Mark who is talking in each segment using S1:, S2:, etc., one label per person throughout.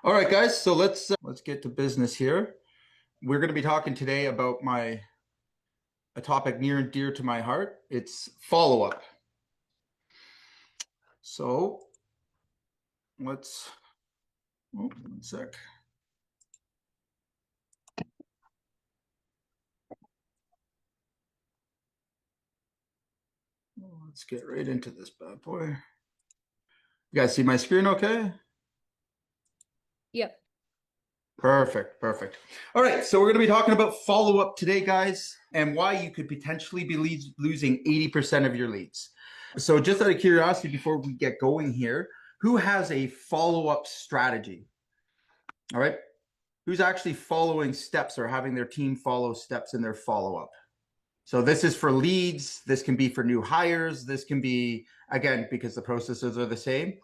S1: All right, guys. So let's get to business here. We're going to be talking today about a topic near and dear to my heart. It's follow-up. So let's one sec. Let's get right into this bad boy. You guys see my screen okay?
S2: Yep.
S1: Perfect, perfect. All right, so we're going to be talking about follow-up today, guys, and why you could potentially be losing 80% of your leads. So just out of curiosity, before we get going here, who has a follow-up strategy? All right. Who's actually following steps or having their team follow steps in their follow-up? So this is for leads. This can be for new hires. This can be, again, because the processes are the same.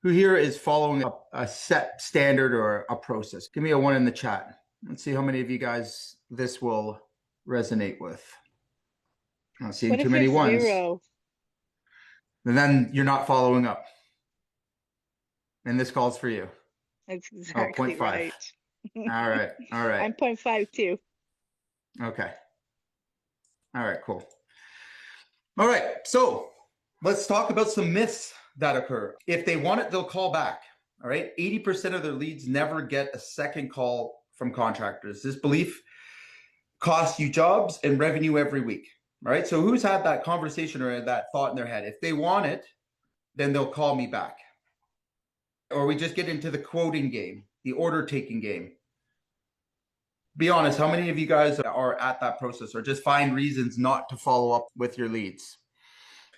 S1: Who here is following a set standard or a process? Give me a one in the chat. Let's see how many of you guys this will resonate with. I'm not seeing
S3: What
S1: too
S3: if
S1: many
S3: it's
S1: ones.
S3: zero?
S1: And then you're not following up. And this calls for you.
S3: That's
S1: Oh, zero point
S3: exactly
S1: 0.5.
S3: right.
S1: All right. All right.
S3: I'm 0.5 too.
S1: Okay. All right, cool. All right, so let's talk about some myths that occur. If they want it, they'll call back. All right, 80% of their leads never get a second call from contractors. This belief costs you jobs and revenue every week. All right, so who's had that conversation or that thought in their head? If they want it, then they'll call me back. Or we just get into the quoting game, the order taking game. Be honest, how many of you guys are at that process or just find reasons not to follow up with your leads?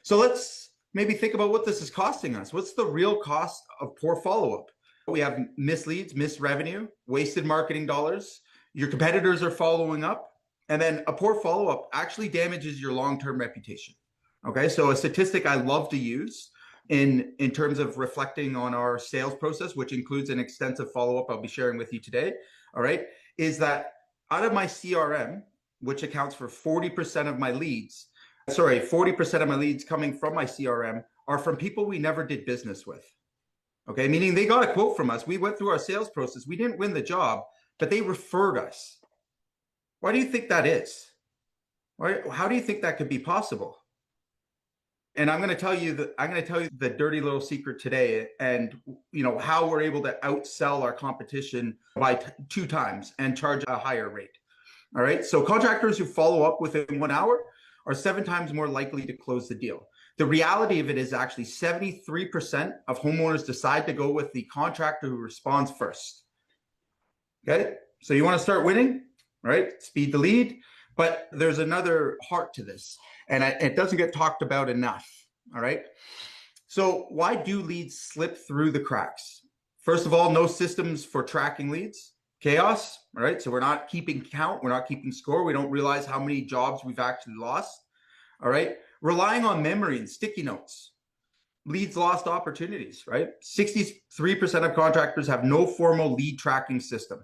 S1: So let's maybe think about what this is costing us. What's the real cost of poor follow-up? We have missed leads, missed revenue, wasted marketing dollars. Your competitors are following up. And then a poor follow-up actually damages your long-term reputation. Okay, so a statistic I love to use in terms of reflecting on our sales process, which includes an extensive follow-up I'll be sharing with you today, all right, is that out of my CRM, which accounts for 40% of my leads, 40% of my leads coming from my CRM are from people we never did business with. Okay, meaning they got a quote from us. We went through our sales process. We didn't win the job, but they referred us. Why do you think that is? How do you think that could be possible? And I'm going to tell you the dirty little secret today, and how we're able to outsell our competition by 2 times and charge a higher rate. All right. So contractors who follow up within 1 hour are 7 times more likely to close the deal. The reality of it is actually 73% of homeowners decide to go with the contractor who responds first. Okay. So you want to start winning, right? Speed the lead. But there's another part to this, and it doesn't get talked about enough. All right. So why do leads slip through the cracks? First of all, no systems for tracking leads. Chaos, all right? So we're not keeping count. We're not keeping score. We don't realize how many jobs we've actually lost, all right? Relying on memory and sticky notes leads lost opportunities, right? 63% of contractors have no formal lead tracking system.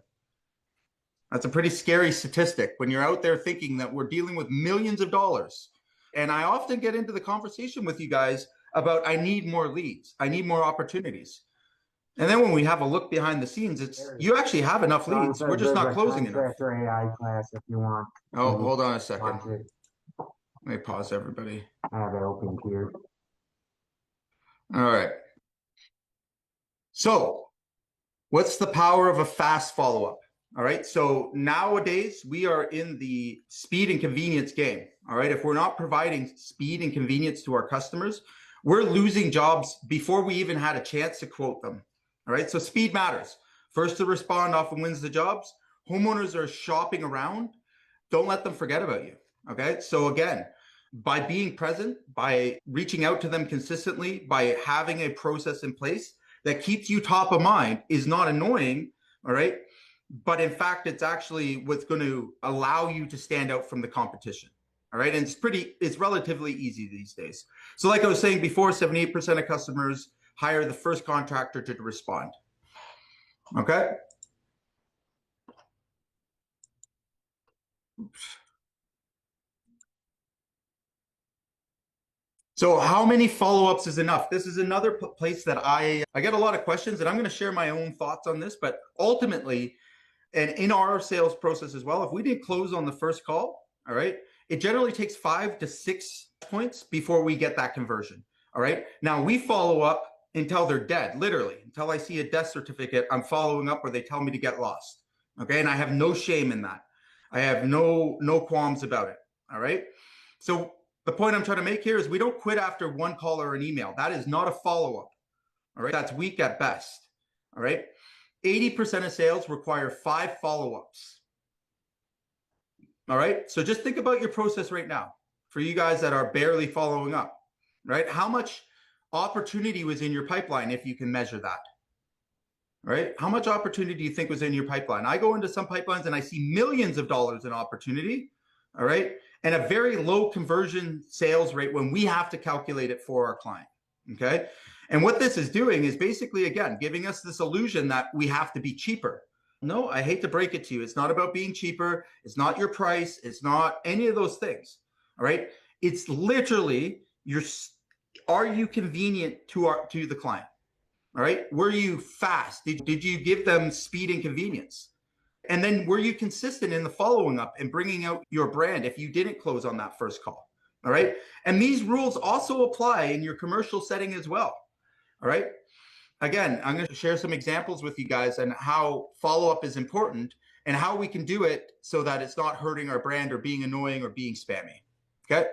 S1: That's a pretty scary statistic when you're out there thinking that we're dealing with millions of dollars. And I often get into the conversation with you guys about I need more leads. I need more opportunities. And then when we have a look behind the scenes, it's you actually have enough leads. We're just not closing enough.
S4: Contractor AI class if you want.
S1: Oh, hold on a second.
S4: Watch it.
S1: Let me pause everybody.
S4: I have it open here.
S1: All right. So what's the power of a fast follow-up? All right. So nowadays we are in the speed and convenience game. All right. If we're not providing speed and convenience to our customers, we're losing jobs before we even had a chance to quote them. All right. So speed matters. First to respond often wins the jobs. Homeowners are shopping around. Don't let them forget about you. Okay. So again, by being present, by reaching out to them consistently, by having a process in place that keeps you top of mind is not annoying. All right. But in fact, it's actually what's going to allow you to stand out from the competition. All right. And it's relatively easy these days. So like I was saying before, 78% of customers hire the first contractor to respond. Okay. Oops. So how many follow-ups is enough? This is another place that I get a lot of questions, and I'm going to share my own thoughts on this. But ultimately, and in our sales process as well, if we didn't close on the first call, all right, it generally takes 5 to 6 points before we get that conversion. All right. Now we follow up until they're dead, literally, until I see a death certificate. I'm following up where they tell me to get lost. Okay. And I have no shame in that. I have no qualms about it. All right. So the point I'm trying to make here is we don't quit after one call or an email. That is not a follow-up. All right. That's weak at best. All right. 80% of sales require 5 follow-ups. All right. So just think about your process right now for you guys that are barely following up, right? How much opportunity was in your pipeline if you can measure that? Right? How much opportunity do you think was in your pipeline? I go into some pipelines and I see millions of dollars in opportunity. All right. And a very low conversion sales rate when we have to calculate it for our client. Okay. And what this is doing is basically, again, giving us this illusion that we have to be cheaper. No, I hate to break it to you. It's not about being cheaper. It's not your price. It's not any of those things. All right. It's literally are you convenient to the client? All right. Were you fast? Did you give them speed and convenience? And then were you consistent in the following up and bringing out your brand if you didn't close on that first call? All right. And these rules also apply in your commercial setting as well. All right. Again, I'm going to share some examples with you guys and how follow-up is important and how we can do it so that it's not hurting our brand or being annoying or being spammy. Okay.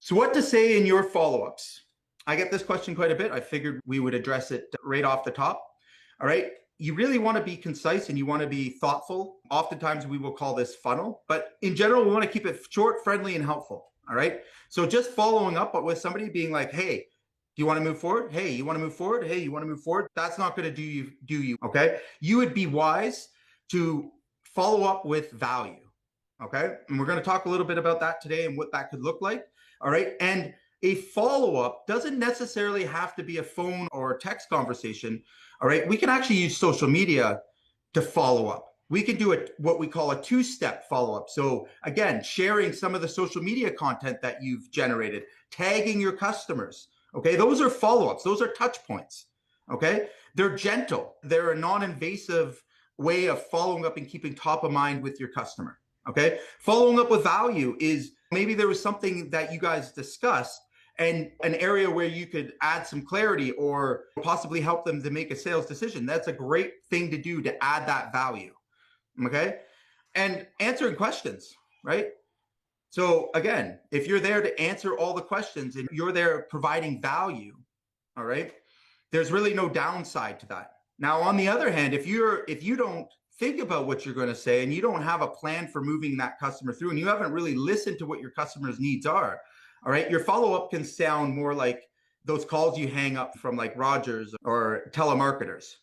S1: So what to say in your follow-ups? I get this question quite a bit. I figured we would address it right off the top. All right. You really want to be concise and you want to be thoughtful. Oftentimes we will call this funnel, but in general, we want to keep it short, friendly, and helpful. All right. So just following up with somebody being like, hey, do you want to move forward? Hey, you want to move forward? Hey, you want to move forward? That's not going to do you. Okay. You would be wise to follow up with value. Okay. And we're going to talk a little bit about that today and what that could look like. All right. And a follow-up doesn't necessarily have to be a phone or a text conversation. All right. We can actually use social media to follow up. We can do what we call a 2-step follow-up. So again, sharing some of the social media content that you've generated, tagging your customers. Okay. Those are follow-ups. Those are touch points. Okay. They're gentle. They're a non-invasive way of following up and keeping top of mind with your customer. Okay. Following up with value is maybe there was something that you guys discussed and an area where you could add some clarity or possibly help them to make a sales decision. That's a great thing to do to add that value. Okay. And answering questions, right? So again, if you're there to answer all the questions and you're there providing value, all right, there's really no downside to that. Now, on the other hand, if you don't think about what you're going to say and you don't have a plan for moving that customer through and you haven't really listened to what your customer's needs are, all right, your follow-up can sound more like those calls you hang up from like Rogers or telemarketers,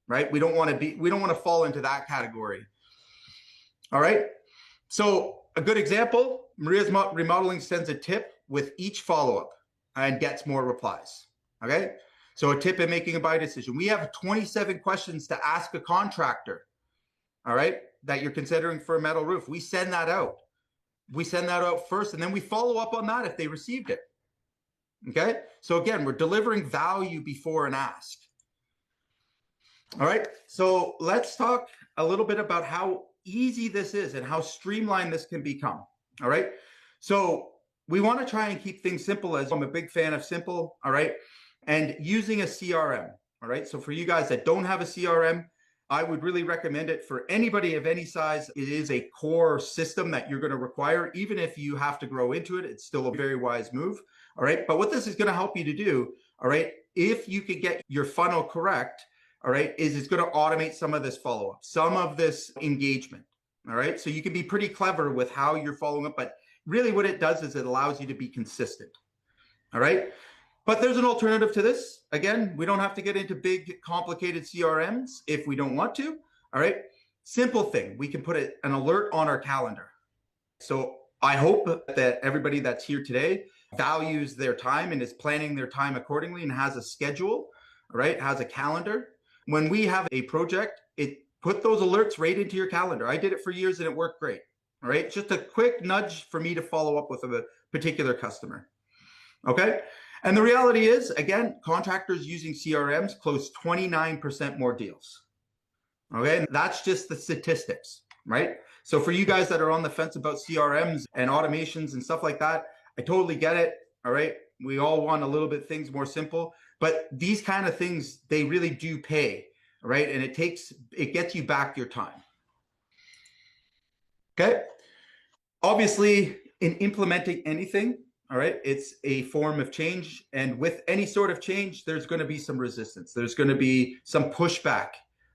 S1: right? We don't want to fall into that category. All right. So a good example, Maria's Remodeling sends a tip with each follow-up and gets more replies. Okay. So a tip in making a buy decision. We have 27 questions to ask a contractor. All right. That you're considering for a metal roof. We send that out. We send that out first, and then we follow up on that if they received it. Okay. So again, we're delivering value before an ask. All right. So let's talk a little bit about how easy this is and how streamlined this can become. All right. So we want to try and keep things simple, as I'm a big fan of simple. All right. And using a CRM. All right. So for you guys that don't have a CRM, I would really recommend it for anybody of any size. It is a core system that you're going to require. Even if you have to grow into it, it's still a very wise move. All right. But what this is going to help you to do, all right, if you could get your funnel correct, all right, is it's going to automate some of this follow-up, some of this engagement. All right. So you can be pretty clever with how you're following up. But really what it does is it allows you to be consistent. All right. But there's an alternative to this. Again, we don't have to get into big, complicated CRMs if we don't want to. All right. Simple thing. We can put an alert on our calendar. So I hope that everybody that's here today values their time and is planning their time accordingly and has a schedule, all right, has a calendar. When we have a project, it put those alerts right into your calendar. I did it for years and it worked great. All right. Just a quick nudge for me to follow up with a particular customer. Okay. And the reality is, again, contractors using CRMs close 29% more deals. Okay. And that's just the statistics, right? So for you guys that are on the fence about CRMs and automations and stuff like that, I totally get it. All right. We all want a little bit things more simple, but these kind of things, they really do pay, right? And it gets you back your time. Okay. Obviously, in implementing anything, all right, it's a form of change. And with any sort of change, there's going to be some resistance. There's going to be some pushback.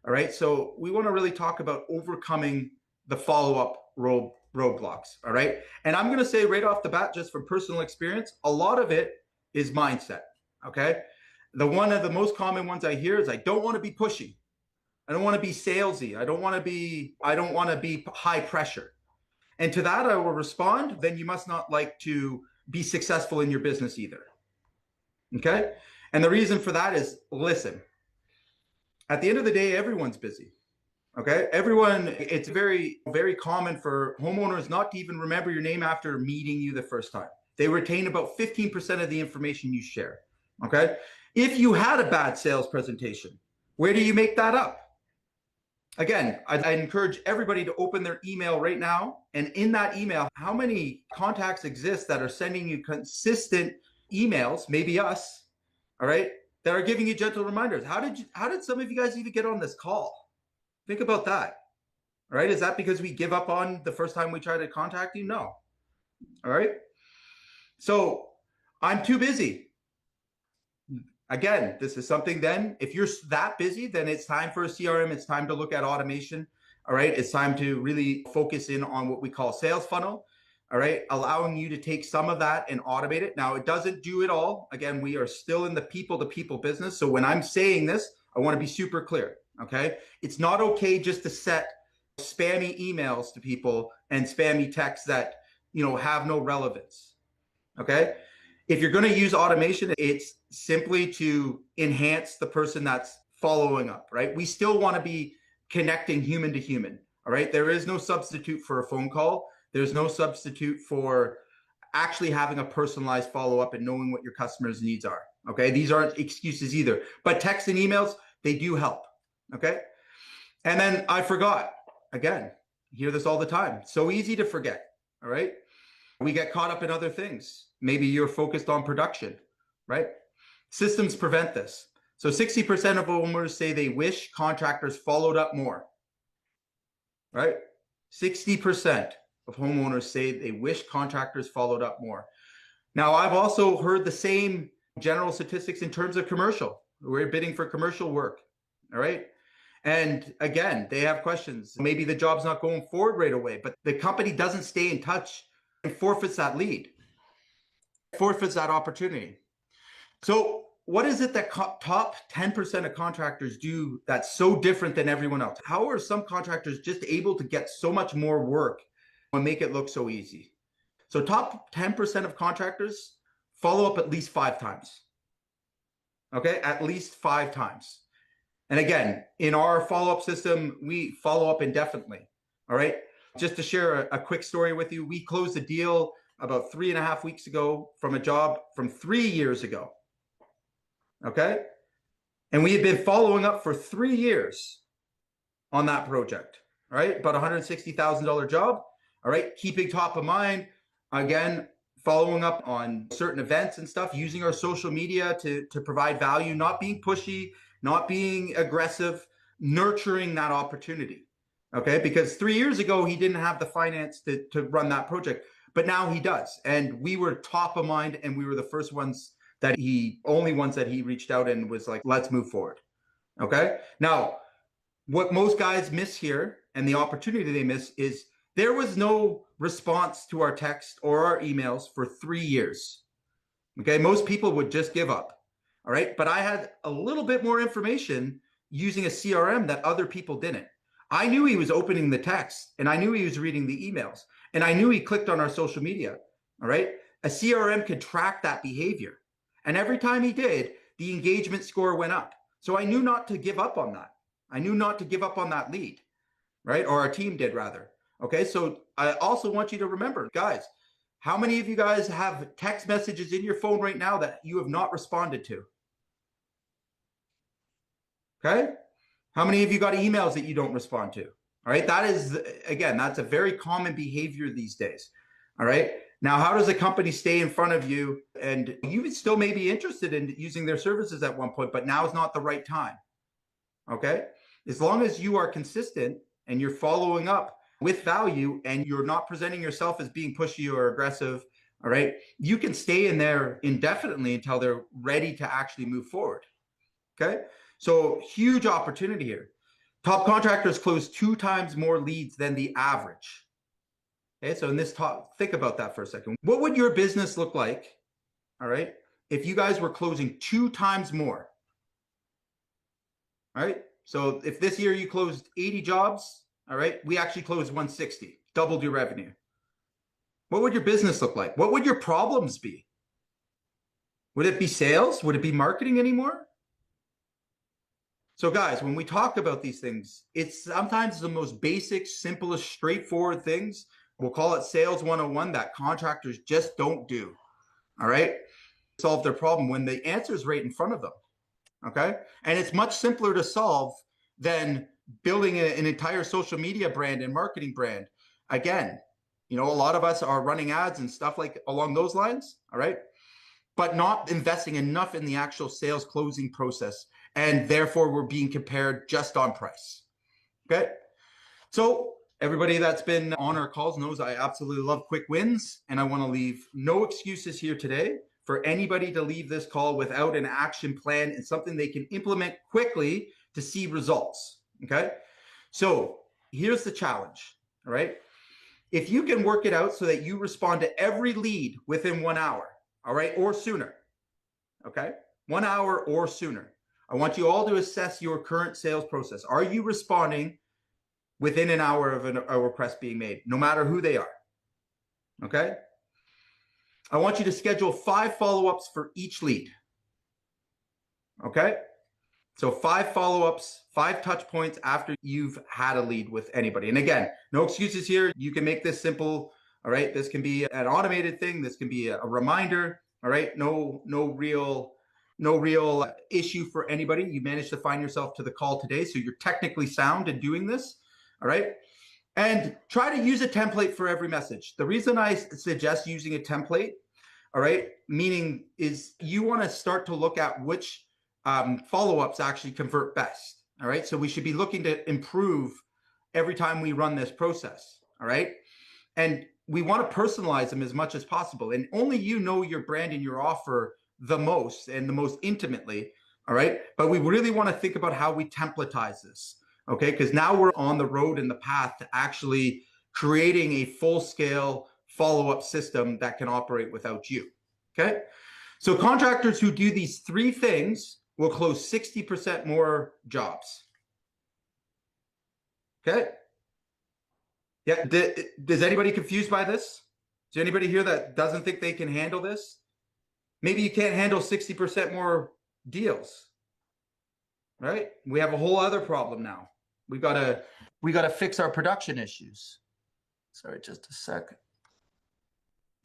S1: All right. So we want to really talk about overcoming the follow-up roadblocks. All right. And I'm going to say right off the bat, just from personal experience, a lot of it is mindset. Okay. One of the most common ones I hear is I don't want to be pushy. I don't want to be salesy. I don't want to be high pressure. And to that, I will respond, then you must not like to be successful in your business either. Okay. And the reason for that is, listen, at the end of the day, everyone's busy. Okay. It's very, very common for homeowners not to even remember your name after meeting you the first time. They retain about 15% of the information you share. Okay. If you had a bad sales presentation, where do you make that up? Again, I encourage everybody to open their email right now. And in that email, how many contacts exist that are sending you consistent emails, maybe us, all right, that are giving you gentle reminders? How did some of you guys even get on this call? Think about that. All right. Is that because we give up on the first time we try to contact you? No. All right. So I'm too busy. Again, this is something then, if you're that busy, then it's time for a CRM. It's time to look at automation. All right. It's time to really focus in on what we call sales funnel. All right. Allowing you to take some of that and automate it. Now, it doesn't do it all. Again, we are still in the people to people business. So when I'm saying this, I want to be super clear. Okay. It's not okay just to set spammy emails to people and spammy texts that, have no relevance. Okay. If you're going to use automation, it's simply to enhance the person that's following up, right? We still want to be connecting human to human, all right? There is no substitute for a phone call. There's no substitute for actually having a personalized follow-up and knowing what your customer's needs are, okay? These aren't excuses either, but text and emails, they do help, okay? And then I forgot, again, hear this all the time. So easy to forget, all right? We get caught up in other things. Maybe you're focused on production, right? Systems prevent this. So 60% of homeowners say they wish contractors followed up more, right? 60% of homeowners say they wish contractors followed up more. Now, I've also heard the same general statistics in terms of commercial. We're bidding for commercial work, all right? And again, they have questions. Maybe the job's not going forward right away, but the company doesn't stay in touch and forfeits that lead, forfeits that opportunity. So what is it that top 10% of contractors do that's so different than everyone else? How are some contractors just able to get so much more work and make it look so easy? So top 10% of contractors follow up at least 5 times. Okay, at least 5 times. And again, in our follow-up system, we follow up indefinitely. All right. Just to share a quick story with you, we closed a deal about 3.5 weeks ago from a job from 3 years ago. Okay. And we had been following up for 3 years on that project. All right. About $160,000 job. All right. Keeping top of mind, again, following up on certain events and stuff, using our social media to provide value, not being pushy, not being aggressive, nurturing that opportunity. Okay. Because 3 years ago, he didn't have the finance to run that project, but now he does. And we were top of mind, and we were the first ones only ones that he reached out and was like, let's move forward. Okay. Now, what most guys miss here, and the opportunity they miss, is there was no response to our text or our emails for 3 years. Okay. Most people would just give up. All right. But I had a little bit more information using a CRM that other people didn't. I knew he was opening the text, and I knew he was reading the emails, and I knew he clicked on our social media. All right. A CRM could track that behavior. And every time he did, the engagement score went up. So I knew not to give up on that. I knew not to give up on that lead, right? Or our team did, rather. Okay, so I also want you to remember, guys, how many of you guys have text messages in your phone right now that you have not responded to? Okay, how many of you got emails that you don't respond to? All right, that is, again, that's a very common behavior these days. All right, now how does a company stay in front of you, and you still may be interested in using their services at one point, but now is not the right time? Okay, as long as you are consistent and you're following up with value and you're not presenting yourself as being pushy or aggressive, all right, you can stay in there indefinitely until they're ready to actually move forward. Okay, so huge opportunity here. Top contractors close 2 times more leads than the average. Okay, so in this talk, think about that for a second. What would your business look like, all right, if you guys were closing 2 times more? All right, so if this year you closed 80 jobs, all right, we actually closed 160, doubled your revenue. What would your business look like? What would your problems be? Would it be sales? Would it be marketing anymore? So guys, when we talk about these things, it's sometimes the most basic, simplest, straightforward things. We'll call it sales 101 that contractors just don't do. All right, solve their problem when the answer is right in front of them. Okay, and it's much simpler to solve than building an entire social media brand and marketing brand. Again, you know, a lot of us are running ads and stuff like along those lines. All right, but not investing enough in the actual sales closing process, and therefore we're being compared just on price. Okay, so everybody that's been on our calls knows I absolutely love quick wins, and I want to leave no excuses here today for anybody to leave this call without an action plan and something they can implement quickly to see results. Okay, so here's the challenge. All right, if you can work it out so that you respond to every lead within 1 hour, all right, or sooner, okay, 1 hour or sooner, I want you all to assess your current sales process. Are you responding within an hour of a request being made, no matter who they are? Okay, I want you to schedule 5 follow-ups for each lead. Okay, so 5 follow-ups, 5 touch points after you've had a lead with anybody. And again, no excuses here. You can make this simple. All right, this can be an automated thing. This can be a reminder. All right, no real issue for anybody. You managed to find yourself to the call today, so you're technically sound in doing this. All right, and try to use a template for every message. The reason I suggest using a template, all right, meaning is you want to start to look at which follow-ups actually convert best. All right, so we should be looking to improve every time we run this process. All right, and we want to personalize them as much as possible. And only you know your brand and your offer the most and the most intimately. All right, but we really want to think about how we templatize this. Okay, because now we're on the road and the path to actually creating a full-scale follow-up system that can operate without you. Okay, so contractors who do these 3 things will close 60% more jobs. Okay, yeah, is anybody confused by this? Is there anybody here that doesn't think they can handle this? Maybe you can't handle 60% more deals, right? We have a whole other problem now. We gotta fix our production issues. Sorry, just a second.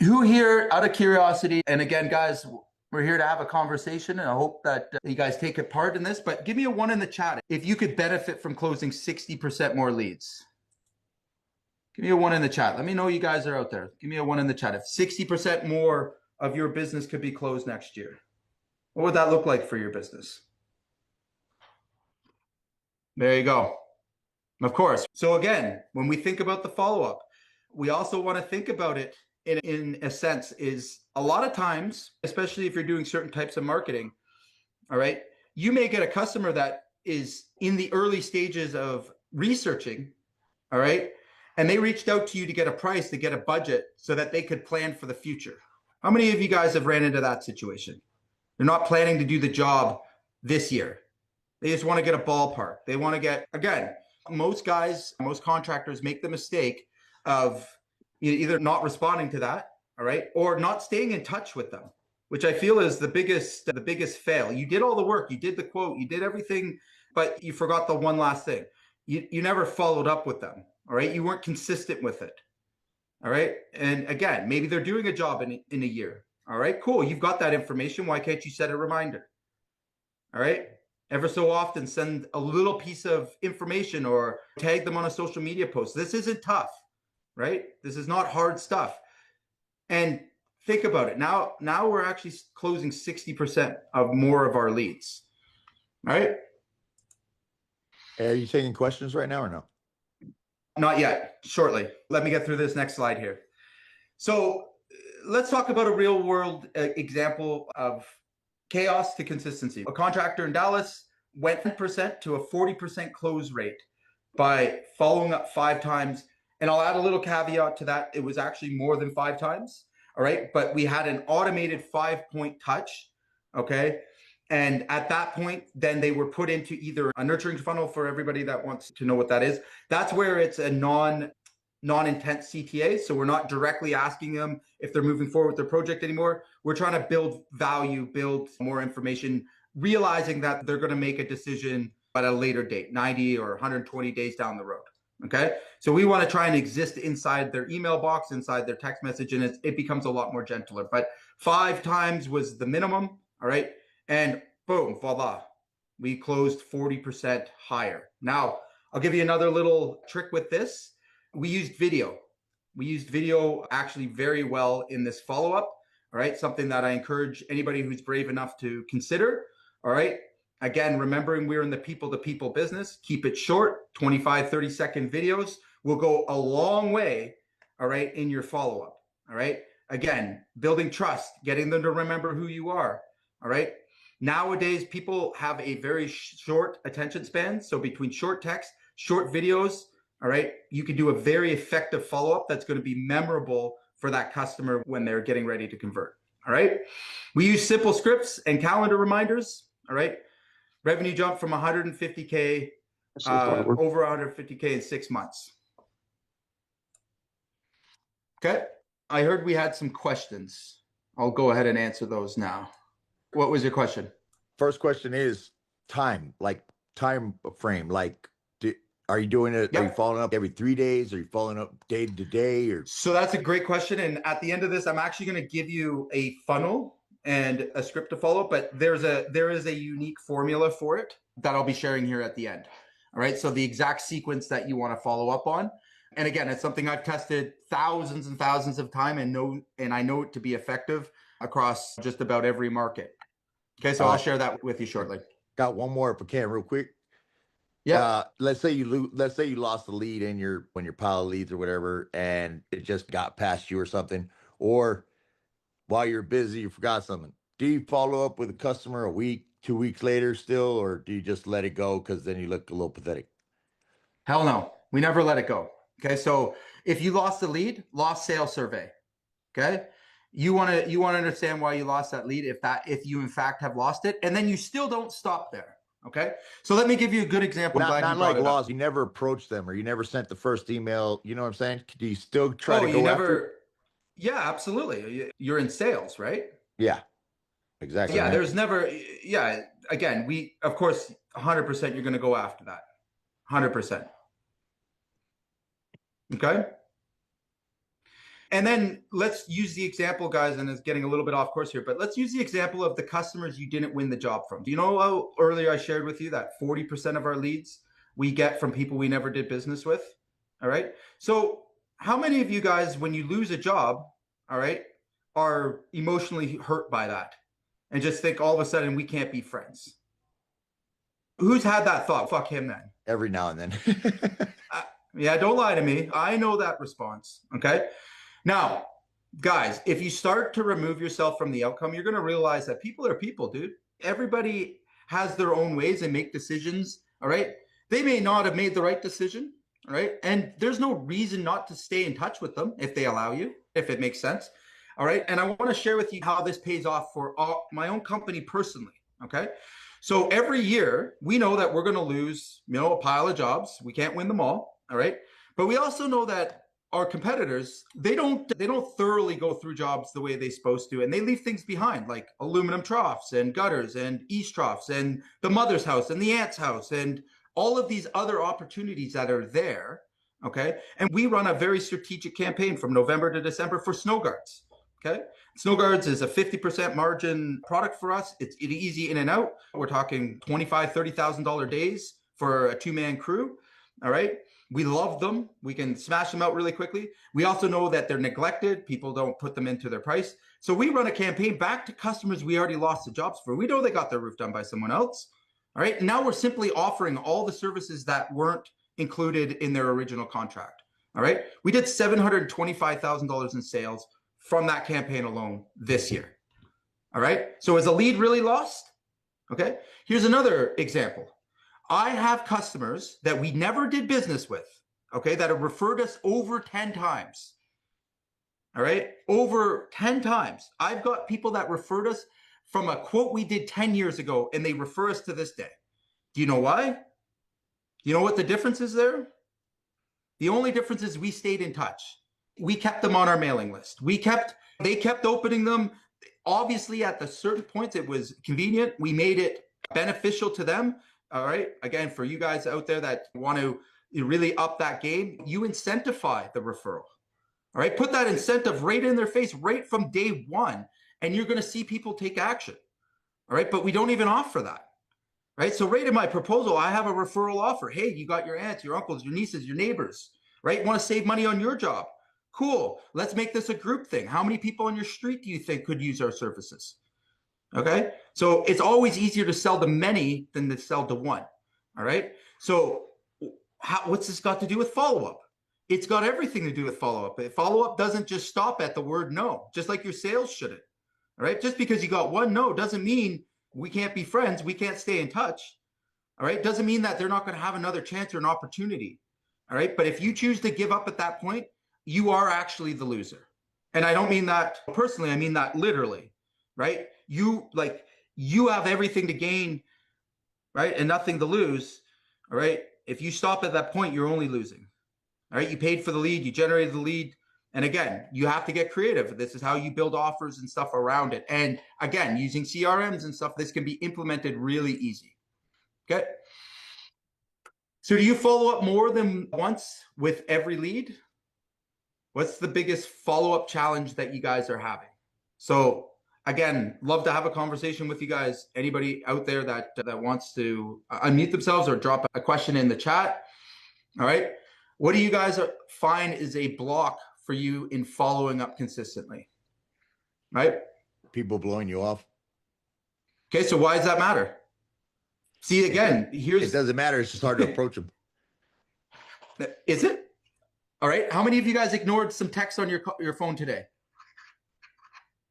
S1: Who here, out of curiosity, and again, guys, we're here to have a conversation, and I hope that you guys take a part in this, but give me a 1 in the chat if you could benefit from closing 60% more leads. Give me a 1 in the chat. Let me know you guys are out there. Give me a 1 in the chat. If 60% more of your business could be closed next year, what would that look like for your business? There you go. Of course. So again, when we think about the follow-up, we also want to think about it in a sense is a lot of times, especially if you're doing certain types of marketing, all right, you may get a customer that is in the early stages of researching, all right, and they reached out to you to get a price, to get a budget so that they could plan for the future. How many of you guys have ran into that situation? They're not planning to do the job this year. They just want to get a ballpark. They want to get, again, most guys, most contractors make the mistake of either not responding to that, all right, or not staying in touch with them, which I feel is the biggest fail. You did all the work, you did the quote, you did everything, but you forgot the one last thing. You never followed up with them. All right. You weren't consistent with it. All right. And again, maybe they're doing a job in a year. All right, cool. You've got that information. Why can't you set a reminder? All right. Ever so often, send a little piece of information or tag them on a social media post. This isn't tough, right? This is not hard stuff. And think about it. Now we're actually closing 60% of more of our leads. All right.
S2: Are you taking questions right now or no?
S1: Not yet. Shortly. Let me get through this next slide here. So let's talk about a real world example of chaos to consistency. A contractor in Dallas went 10% to a 40% close rate by following up 5 times. And I'll add a little caveat to that. It was actually more than 5 times. All right. But we had an automated 5-point touch. Okay. And at that point, then they were put into either a nurturing funnel for everybody that wants to know what that is. That's where it's a non-intense CTA. So we're not directly asking them if they're moving forward with their project anymore. We're trying to build value, build more information, realizing that they're going to make a decision at a later date, 90 or 120 days down the road. Okay. So we want to try and exist inside their email box, inside their text message, and it becomes a lot more gentler. But 5 times was the minimum. All right. And boom, voila, we closed 40% higher. Now, I'll give you another little trick with this. We used video. We used video actually very well in this follow-up. All right. Something that I encourage anybody who's brave enough to consider. All right. Again, remembering we're in the people-to-people business, keep it short, 25, 30-second videos will go a long way. All right. In your follow-up. All right. Again, building trust, getting them to remember who you are. All right. Nowadays, people have a very short attention span. So between short text, short videos, all right, you can do a very effective follow-up that's going to be memorable for that customer when they're getting ready to convert. All right. We use simple scripts and calendar reminders. All right. Revenue jumped from 150K over 150K in 6 months. Okay. I heard we had some questions. I'll go ahead and answer those now. What was your question?
S2: First question is time, like time frame. Like, are you doing it?
S1: Yep.
S2: Are you following up every 3 days? Are you following up day to day? Or
S1: so that's a great question. And at the end of this, I'm actually going to give you a funnel and a script to follow. But there is a unique formula for it that I'll be sharing here at the end. All right. So the exact sequence that you want to follow up on. And again, it's something I've tested thousands and thousands of times and I know it to be effective across just about every market. Okay, so I'll share that with you shortly.
S2: Got one more if I can, real quick.
S1: Yeah.
S2: Let's say you lost the lead in your pile of leads or whatever, and it just got past you or something, or while you're busy you forgot something. Do you follow up with a customer a week, 2 weeks later still, or do you just let it go because then you look a little pathetic?
S1: Hell no, we never let it go. Okay, so if you lost the lead, lost sales survey. Okay. You want to understand why you lost that lead if you in fact have lost it, and then you still don't stop there. Okay. So let me give you a good example.
S2: Not like lost. You never approached them or you never sent the first email. You know what I'm saying? Do you still try to go after?
S1: Yeah, absolutely. You're in sales, right?
S2: Yeah, exactly.
S1: Yeah. There's never, yeah. Again, of course, 100% you're going to go after that. 100%. Okay. And then let's use the example, guys, and it's getting a little bit off course here, but let's use the example of the customers you didn't win the job from. Do you know how earlier I shared with you that 40% of our leads we get from people we never did business with? All right. So how many of you guys, when you lose a job, all right, are emotionally hurt by that and just think all of a sudden we can't be friends? Who's had that thought? Fuck him then.
S2: Every now and then.
S1: Yeah, don't lie to me. I know that response. Okay. Now, guys, if you start to remove yourself from the outcome, you're going to realize that people are people, dude. Everybody has their own ways and make decisions. All right. They may not have made the right decision. All right. And there's no reason not to stay in touch with them if they allow you, if it makes sense. All right. And I want to share with you how this pays off for my own company personally. Okay. So every year we know that we're going to lose, a pile of jobs. We can't win them all. All right. But we also know that our competitors, they don't thoroughly go through jobs the way they're supposed to. And they leave things behind like aluminum troughs and gutters and east troughs and the mother's house and the aunt's house and all of these other opportunities that are there. Okay. And we run a very strategic campaign from November to December for snow guards. Okay. Snow guards is a 50% margin product for us. It's easy in and out. We're talking $25,000, $30,000 days for a 2-man crew. All right. We love them. We can smash them out really quickly. We also know that they're neglected. People don't put them into their price. So we run a campaign back to customers we already lost the jobs for. We know they got their roof done by someone else. All right. And now we're simply offering all the services that weren't included in their original contract. All right. We did $725,000 in sales from that campaign alone this year. All right. So is a lead really lost? Okay. Here's another example. I have customers that we never did business with, okay, that have referred us over 10 times. All right. Over 10 times. I've got people that referred us from a quote we did 10 years ago, and they refer us to this day. Do you know why? You know what the difference is there? The only difference is we stayed in touch. We kept them on our mailing list. They kept opening them. Obviously, at the certain points, it was convenient. We made it beneficial to them. All right. Again, for you guys out there that want to really up that game, you incentivize the referral. All right. Put that incentive right in their face right from day one, and you're going to see people take action. All right. But we don't even offer that. Right. So right in my proposal, I have a referral offer. Hey, you got your aunts, your uncles, your nieces, your neighbors, right? Want to save money on your job? Cool. Let's make this a group thing. How many people on your street do you think could use our services? Okay. So it's always easier to sell to many than to sell to one. All right. So what's this got to do with follow-up? It's got everything to do with follow-up. Follow-up doesn't just stop at the word no, just like your sales shouldn't. All right. Just because you got one no doesn't mean we can't be friends. We can't stay in touch. All right. Doesn't mean that they're not going to have another chance or an opportunity. All right. But if you choose to give up at that point, you are actually the loser. And I don't mean that personally. I mean that literally, right? You have everything to gain, right? And nothing to lose. All right. If you stop at that point, you're only losing. All right. You paid for the lead, you generated the lead. And again, you have to get creative. This is how you build offers and stuff around it. And again, using CRMs and stuff, this can be implemented really easy. Okay. So do you follow up more than once with every lead? What's the biggest follow-up challenge that you guys are having? So again, love to have a conversation with you guys. Anybody out there that wants to unmute themselves or drop a question in the chat. All right. What do you guys find is a block for you in following up consistently? Right?
S2: People blowing you off.
S1: Okay. So why does that matter? See, again,
S2: it doesn't matter. It's just hard to approach them.
S1: Is it? All right. How many of you guys ignored some text on your phone today?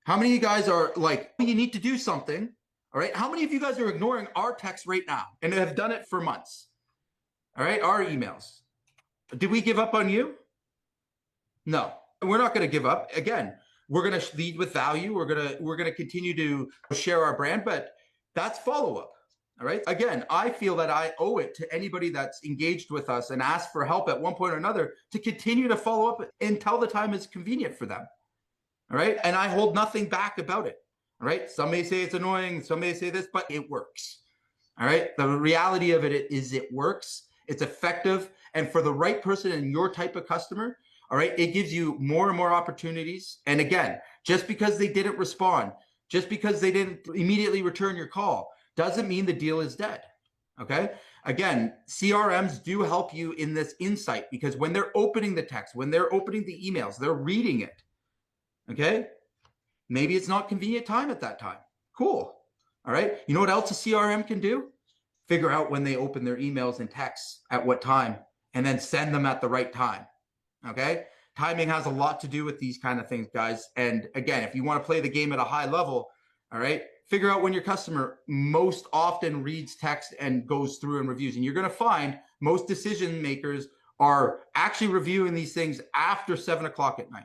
S1: How many of you guys are like, you need to do something? All right. How many of you guys are ignoring our text right now and have done it for months? All right. Our emails. Did we give up on you? No, we're not going to give up. Again, we're going to lead with value. We're going to continue to share our brand, but that's follow up. All right. Again, I feel that I owe it to anybody that's engaged with us and asked for help at one point or another to continue to follow up until the time is convenient for them. All right. And I hold nothing back about it. All right. Some may say it's annoying. Some may say this, but it works. All right. The reality of it is it works. It's effective. And for the right person and your type of customer, all right, it gives you more and more opportunities. And again, just because they didn't respond, just because they didn't immediately return your call, doesn't mean the deal is dead. Okay. Again, CRMs do help you in this insight because when they're opening the text, when they're opening the emails, they're reading it. Okay. Maybe it's not convenient time at that time. Cool. All right. You know what else a CRM can do? Figure out when they open their emails and texts at what time and then send them at the right time. Okay. Timing has a lot to do with these kind of things, guys. And again, if you want to play the game at a high level, all right, figure out when your customer most often reads text and goes through and reviews. And you're going to find most decision makers are actually reviewing these things after 7 o'clock at night,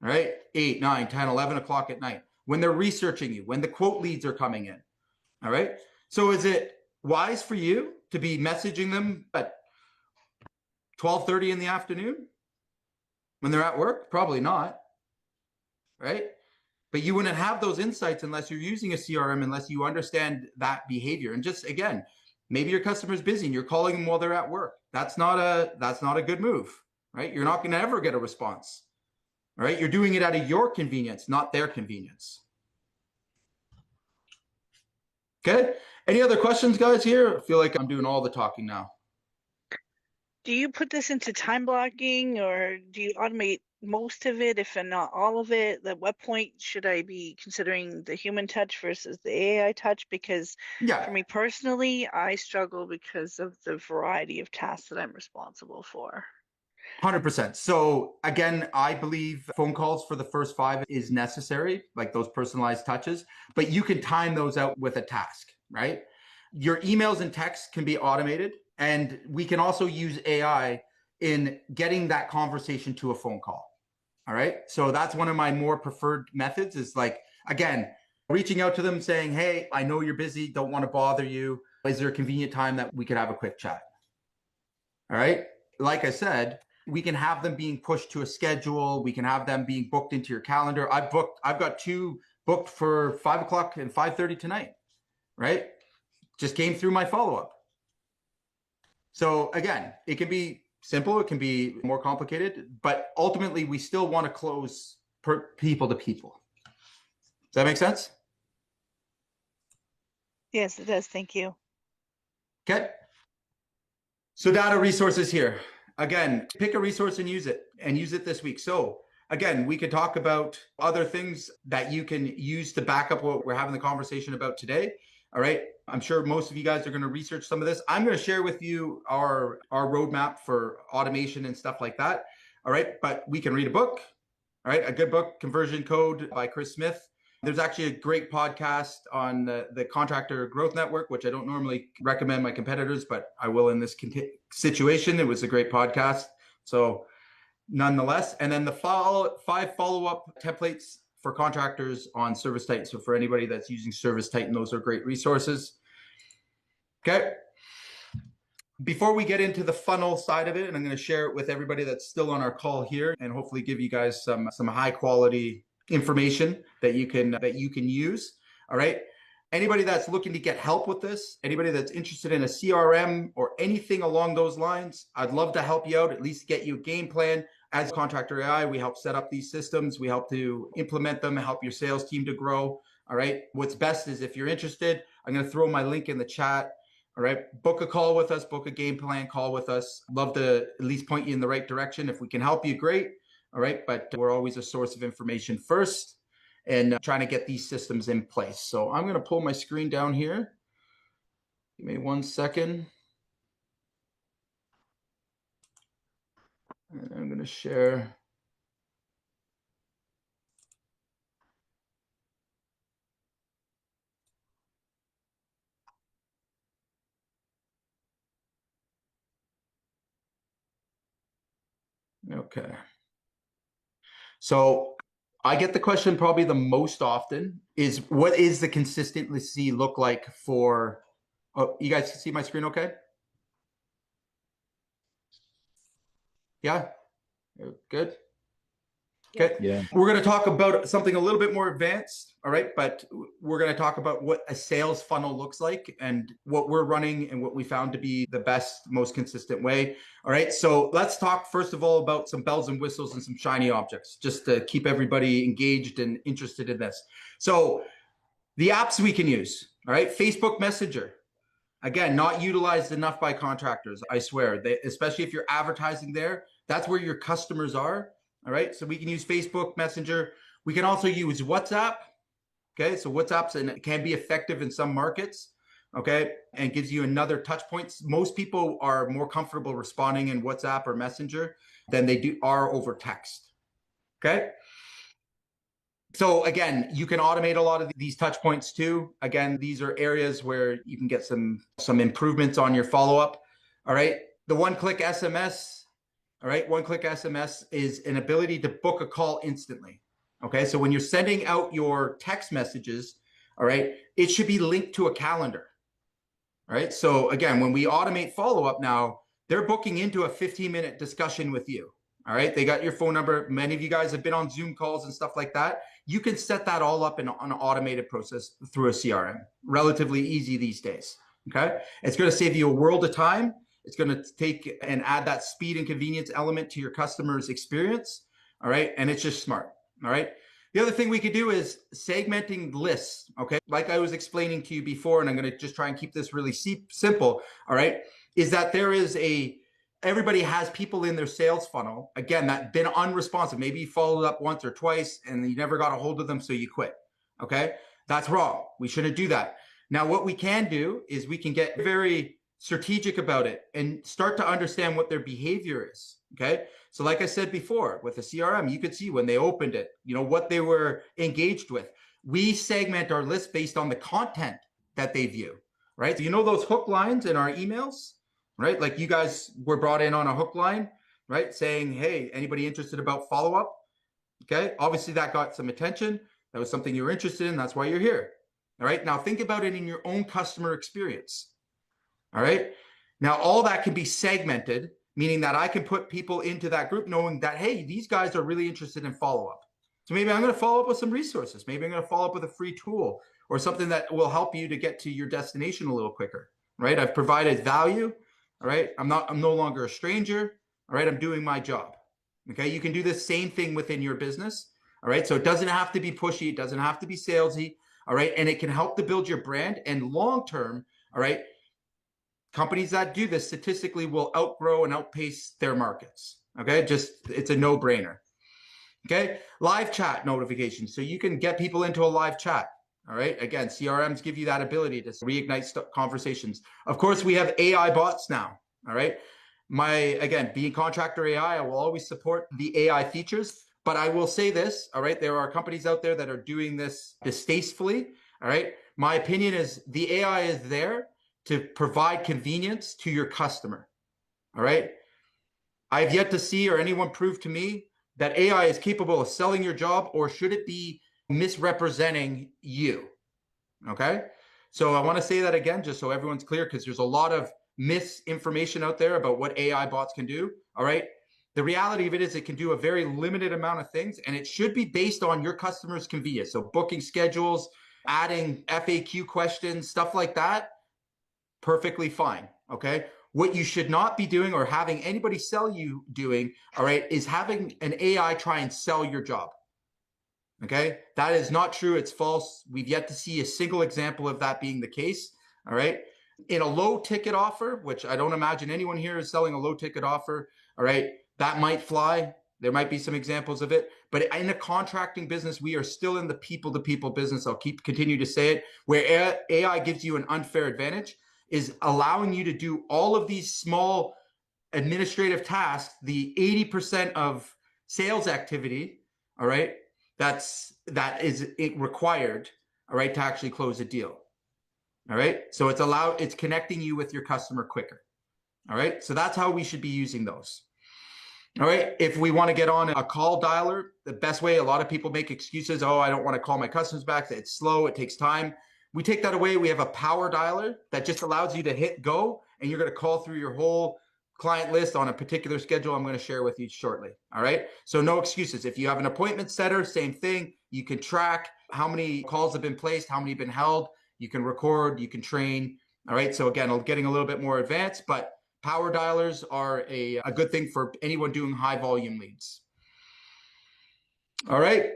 S1: all right? 8, 9, 10, 11 o'clock at night, when they're researching you, when the quote leads are coming in, all right? So is it wise for you to be messaging them at 12:30 in the afternoon when they're at work? Probably not, right? But you wouldn't have those insights unless you're using a CRM, unless you understand that behavior. And just, again, Maybe your customer's busy and you're calling them while they're at work. That's not a good move, right? You're not going to ever get a response. All right. You're doing it out of your convenience, not their convenience. Okay. Any other questions, guys, here? I feel like I'm doing all the talking now.
S3: Do you put this into time blocking, or do you automate most of it, if not all of it? At what point should I be considering the human touch versus the AI touch? Because for me personally, I struggle because of the variety of tasks that I'm responsible for.
S1: 100%. So again, I believe phone calls for the first 5 is necessary, like those personalized touches, but you can time those out with a task, right? Your emails and texts can be automated, and we can also use AI in getting that conversation to a phone call. All right. So that's one of my more preferred methods, is like, again, reaching out to them saying, hey, I know you're busy, don't want to bother you. Is there a convenient time that we could have a quick chat? All right. Like I said, we can have them being pushed to a schedule. We can have them being booked into your calendar. I've got 2 booked for 5 o'clock and 5:30 tonight, right? Just came through my follow-up. So again, it can be simple. It can be more complicated, but ultimately we still want to close people to people. Does that make sense?
S3: Yes, it does. Thank you.
S1: Okay. So data resources here. Again, pick a resource and use it this week. So again, we could talk about other things that you can use to back up what we're having the conversation about today. All right. I'm sure most of you guys are going to research some of this. I'm going to share with you our roadmap for automation and stuff like that. All right. But we can read a book. All right. A good book, Conversion Code by Chris Smith. There's actually a great podcast on the Contractor Growth Network, which I don't normally recommend my competitors, but I will in this situation. It was a great podcast. So nonetheless, and then the 5 follow-up templates for contractors on Service Titan. So for anybody that's using Service Titan, those are great resources. Okay. Before we get into the funnel side of it, and I'm going to share it with everybody that's still on our call here, and hopefully give you guys some high quality information that you can use. All right. Anybody that's looking to get help with this, anybody that's interested in a CRM or anything along those lines, I'd love to help you out, at least get you a game plan. As Contractor AI, we help set up these systems. We help to implement them, help your sales team to grow. All right. What's best is, if you're interested, I'm going to throw my link in the chat. All right. Book a call with us, book a game plan call with us. Love to at least point you in the right direction. If we can help you, great. All right. But we're always a source of information first, and trying to get these systems in place. So I'm going to pull my screen down here. Give me 1 second. And I'm going to share. Okay. So I get the question probably the most often is, what is the consistency look like for, oh, you guys see my screen okay? Yeah, good. Okay.
S5: Yeah.
S1: We're going to talk about something a little bit more advanced. All right. But we're going to talk about what a sales funnel looks like and what we're running and what we found to be the best, most consistent way. All right. So let's talk first of all about some bells and whistles and some shiny objects, just to keep everybody engaged and interested in this. So the apps we can use. All right. Facebook Messenger. Again, not utilized enough by contractors. I swear, especially if you're advertising there, that's where your customers are. All right. So we can use Facebook Messenger. We can also use WhatsApp. Okay. So WhatsApp's and it can be effective in some markets. Okay. And gives you another touch points. Most people are more comfortable responding in WhatsApp or Messenger than they are over text. Okay. So again, you can automate a lot of these touch points too. Again, these are areas where you can get some improvements on your follow-up. All right. The one-click SMS. All right. One-click SMS is an ability to book a call instantly. Okay. So when you're sending out your text messages, all right, it should be linked to a calendar. All right. So again, when we automate follow-up now, they're booking into a 15-minute discussion with you. All right. They got your phone number. Many of you guys have been on Zoom calls and stuff like that. You can set that all up in an automated process through a CRM. Relatively easy these days. Okay. It's going to save you a world of time. It's going to take and add that speed and convenience element to your customer's experience. All right. And it's just smart. All right. The other thing we could do is segmenting lists. Okay. Like I was explaining to you before, and I'm going to just try and keep this really simple. All right. Is that there is everybody has people in their sales funnel, again, that been unresponsive. Maybe you followed up once or twice and you never got a hold of them, so you quit. Okay. That's wrong. We shouldn't do that. Now, what we can do is we can get very strategic about it and start to understand what their behavior is. Okay. So like I said before, with the CRM, you could see when they opened it, what they were engaged with. We segment our list based on the content that they view, right? So those hook lines in our emails, right? Like you guys were brought in on a hook line, right? Saying, hey, anybody interested about follow-up? Okay. Obviously that got some attention. That was something you were interested in. That's why you're here. All right. Now think about it in your own customer experience. All right. Now all that can be segmented, meaning that I can put people into that group knowing that, hey, these guys are really interested in follow-up. So maybe I'm going to follow up with some resources. Maybe I'm going to follow up with a free tool or something that will help you to get to your destination a little quicker. Right. I've provided value. All right. I'm no longer a stranger. All right. I'm doing my job. Okay. You can do the same thing within your business. All right. So it doesn't have to be pushy. It doesn't have to be salesy. All right. And it can help to build your brand and long-term. All right. Companies that do this statistically will outgrow and outpace their markets. Okay. It's a no-brainer. Okay. Live chat notifications. So you can get people into a live chat. All right. Again, CRMs give you that ability to reignite conversations. Of course, we have AI bots now. All right. Again, being Contractor AI, I will always support the AI features. But I will say this, all right, there are companies out there that are doing this distastefully, all right? My opinion is the AI is there to provide convenience to your customer, all right? I've yet to see or anyone prove to me that AI is capable of selling your job, or should it be misrepresenting you, okay? So I want to say that again, just so everyone's clear, because there's a lot of misinformation out there about what AI bots can do, all right? The reality of it is it can do a very limited amount of things, and it should be based on your customer's convenience. So booking schedules, adding FAQ questions, stuff like that, perfectly fine, okay? What you should not be doing or having anybody sell you doing, all right, is having an AI try and sell your job, okay? That is not true. It's false. We've yet to see a single example of that being the case, all right? In a low ticket offer, which I don't imagine anyone here is selling a low ticket offer, all right? That might fly. There might be some examples of it. But in the contracting business, we are still in the people-to-people business. I'll continue to say it. Where AI gives you an unfair advantage is allowing you to do all of these small administrative tasks, the 80% of sales activity, all right, that is required, all right, to actually close a deal. All right. So it's connecting you with your customer quicker. All right. So that's how we should be using those. All right. If we want to get on a call dialer, the best way, a lot of people make excuses. Oh, I don't want to call my customers back. It's slow. It takes time. We take that away. We have a power dialer that just allows you to hit go, and you're going to call through your whole client list on a particular schedule I'm going to share with you shortly. All right. So no excuses. If you have an appointment setter, same thing. You can track how many calls have been placed, how many have been held. You can record, you can train. All right. So again, getting a little bit more advanced, but power dialers are a good thing for anyone doing high volume leads. All right.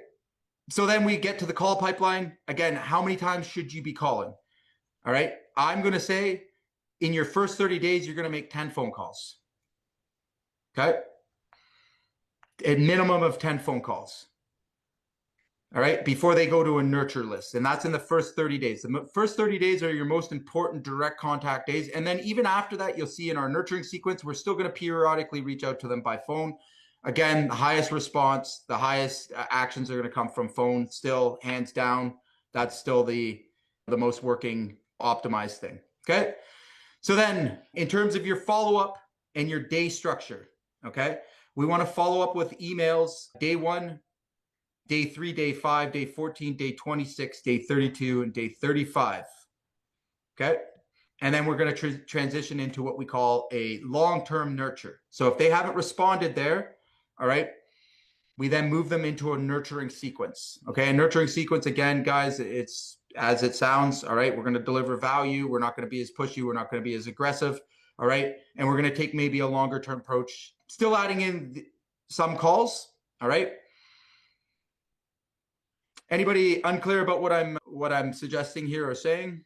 S1: So then we get to the call pipeline. Again, how many times should you be calling? All right. I'm going to say in your first 30 days, you're going to make 10 phone calls. Okay. A minimum of 10 phone calls. All right. Before they go to a nurture list. And that's in the first 30 days. The first 30 days are your most important direct contact days. And then even after that, you'll see in our nurturing sequence, we're still going to periodically reach out to them by phone. Again, the highest response, the highest actions are going to come from phone still, hands down. That's still the most working optimized thing. Okay. So then in terms of your follow-up and your day structure, okay, we want to follow up with emails day 1, day 3, day 5, day 14, day 26, day 32, and day 35. Okay. And then we're going to transition into what we call a long-term nurture. So if they haven't responded there, all right, we then move them into a nurturing sequence. Okay, a nurturing sequence, again, guys, it's as it sounds. All right, we're going to deliver value. We're not going to be as pushy. We're not going to be as aggressive. All right, and we're going to take maybe a longer term approach, still adding in some calls. All right. Anybody unclear about what I'm suggesting here or saying?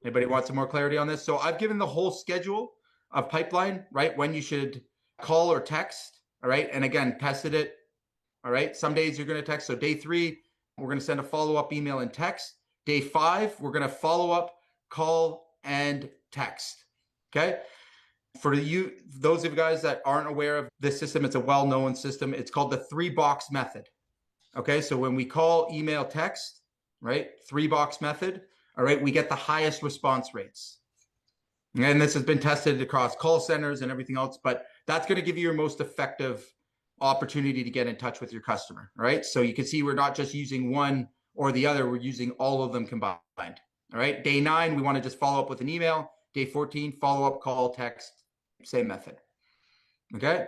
S1: Anybody want some more clarity on this? So I've given the whole schedule of pipeline, right? When you should call or text, all right? And again, tested it, all right? Some days you're going to text. So day 3, we're going to send a follow-up email and text. Day 5, we're going to follow up, call, and text, okay? For you, those of you guys that aren't aware of this system, it's a well-known system. It's called the 3-box method, okay? So when we call, email, text, right? 3-box method. All right, we get the highest response rates. And this has been tested across call centers and everything else, but that's going to give you your most effective opportunity to get in touch with your customer. All right, so you can see we're not just using one or the other, we're using all of them combined. All right, day 9, we want to just follow up with an email. Day 14, follow up, call, text, same method. Okay,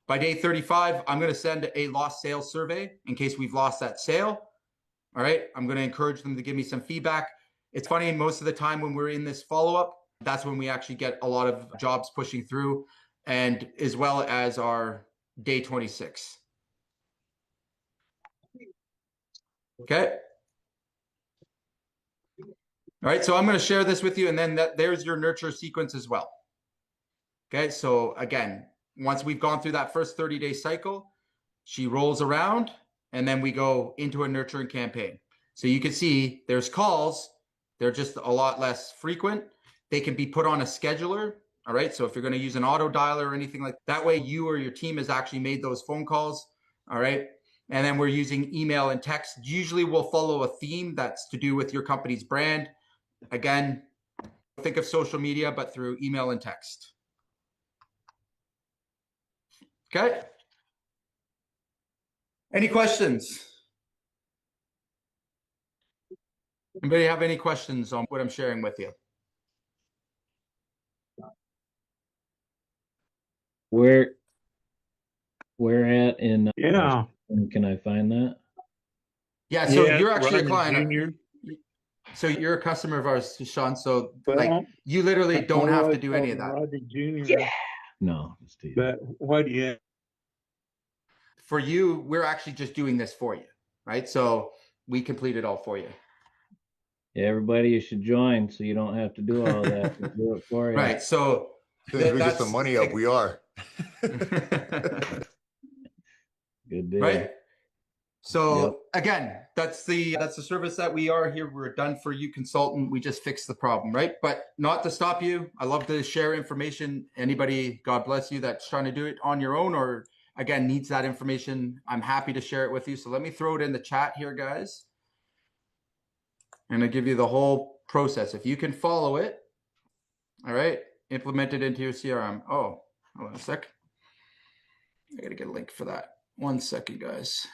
S1: by day 35, I'm going to send a lost sales survey in case we've lost that sale. All right, I'm going to encourage them to give me some feedback. It's funny, most of the time when we're in this follow-up, that's when we actually get a lot of jobs pushing through, and as well as our day 26. Okay. All right, so I'm going to share this with you, and then there's your nurture sequence as well. Okay, so again, once we've gone through that first 30-day cycle, she rolls around, and then we go into a nurturing campaign. So you can see there's calls. They're just a lot less frequent. They can be put on a scheduler. All right. So if you're going to use an auto dialer or anything like that, way you or your team has actually made those phone calls. All right. And then we're using email and text. Usually we'll follow a theme that's to do with your company's brand. Again, think of social media, but through email and text. Okay. Any questions? Anybody have any questions on what I'm sharing with you?
S5: Where at in
S6: Yeah.
S5: can I find that?
S1: Yeah, so
S6: Yeah,
S1: you're actually a
S6: Roger
S1: client.
S6: Junior.
S1: So you're a customer of ours, Sean. So
S6: Well,
S1: like you literally don't
S6: my
S1: have to
S6: wife
S1: do
S6: called
S1: any of
S6: him
S1: that.
S6: Roger Junior.
S3: Yeah.
S5: No, it's Steve.
S6: But why do you?
S1: For you, we're actually just doing this for you, right? So we complete it all for you.
S5: Yeah, everybody, you should join so you don't have to do all that. We'll do it for you.
S1: Right. So
S2: As soon as we get some money up, we are.
S5: Good deal.
S1: right. So
S5: Yep.
S1: again, that's the service that we are here. We're a done for you consultant. We just fix the problem, right? But not to stop you. I love to share information. Anybody, God bless you, that's trying to do it on your own or again needs that information, I'm happy to share it with you. So let me throw it in the chat here, guys. And I'll give you the whole process. If you can follow it, all right, implement it into your CRM. Oh, hold on a sec. I gotta get a link for that. 1 second, guys.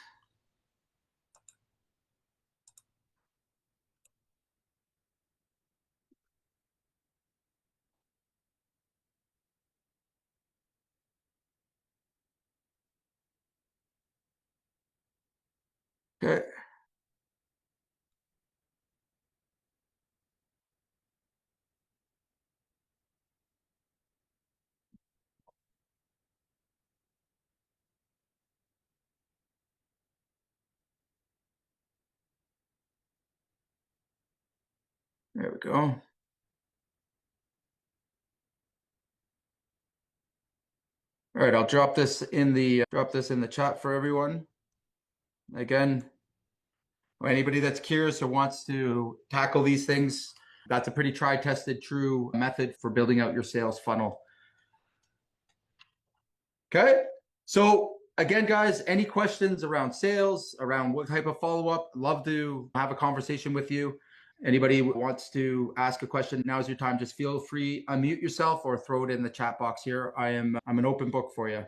S1: Okay. There we go. All right, I'll drop this in the chat for everyone. Again, anybody that's curious or wants to tackle these things, that's a pretty tried, tested, true method for building out your sales funnel. Okay, so again, guys, any questions around sales, around what type of follow-up? Love to have a conversation with you. Anybody wants to ask a question, now's your time. Just feel free, unmute yourself or throw it in the chat box here. I'm an open book for you.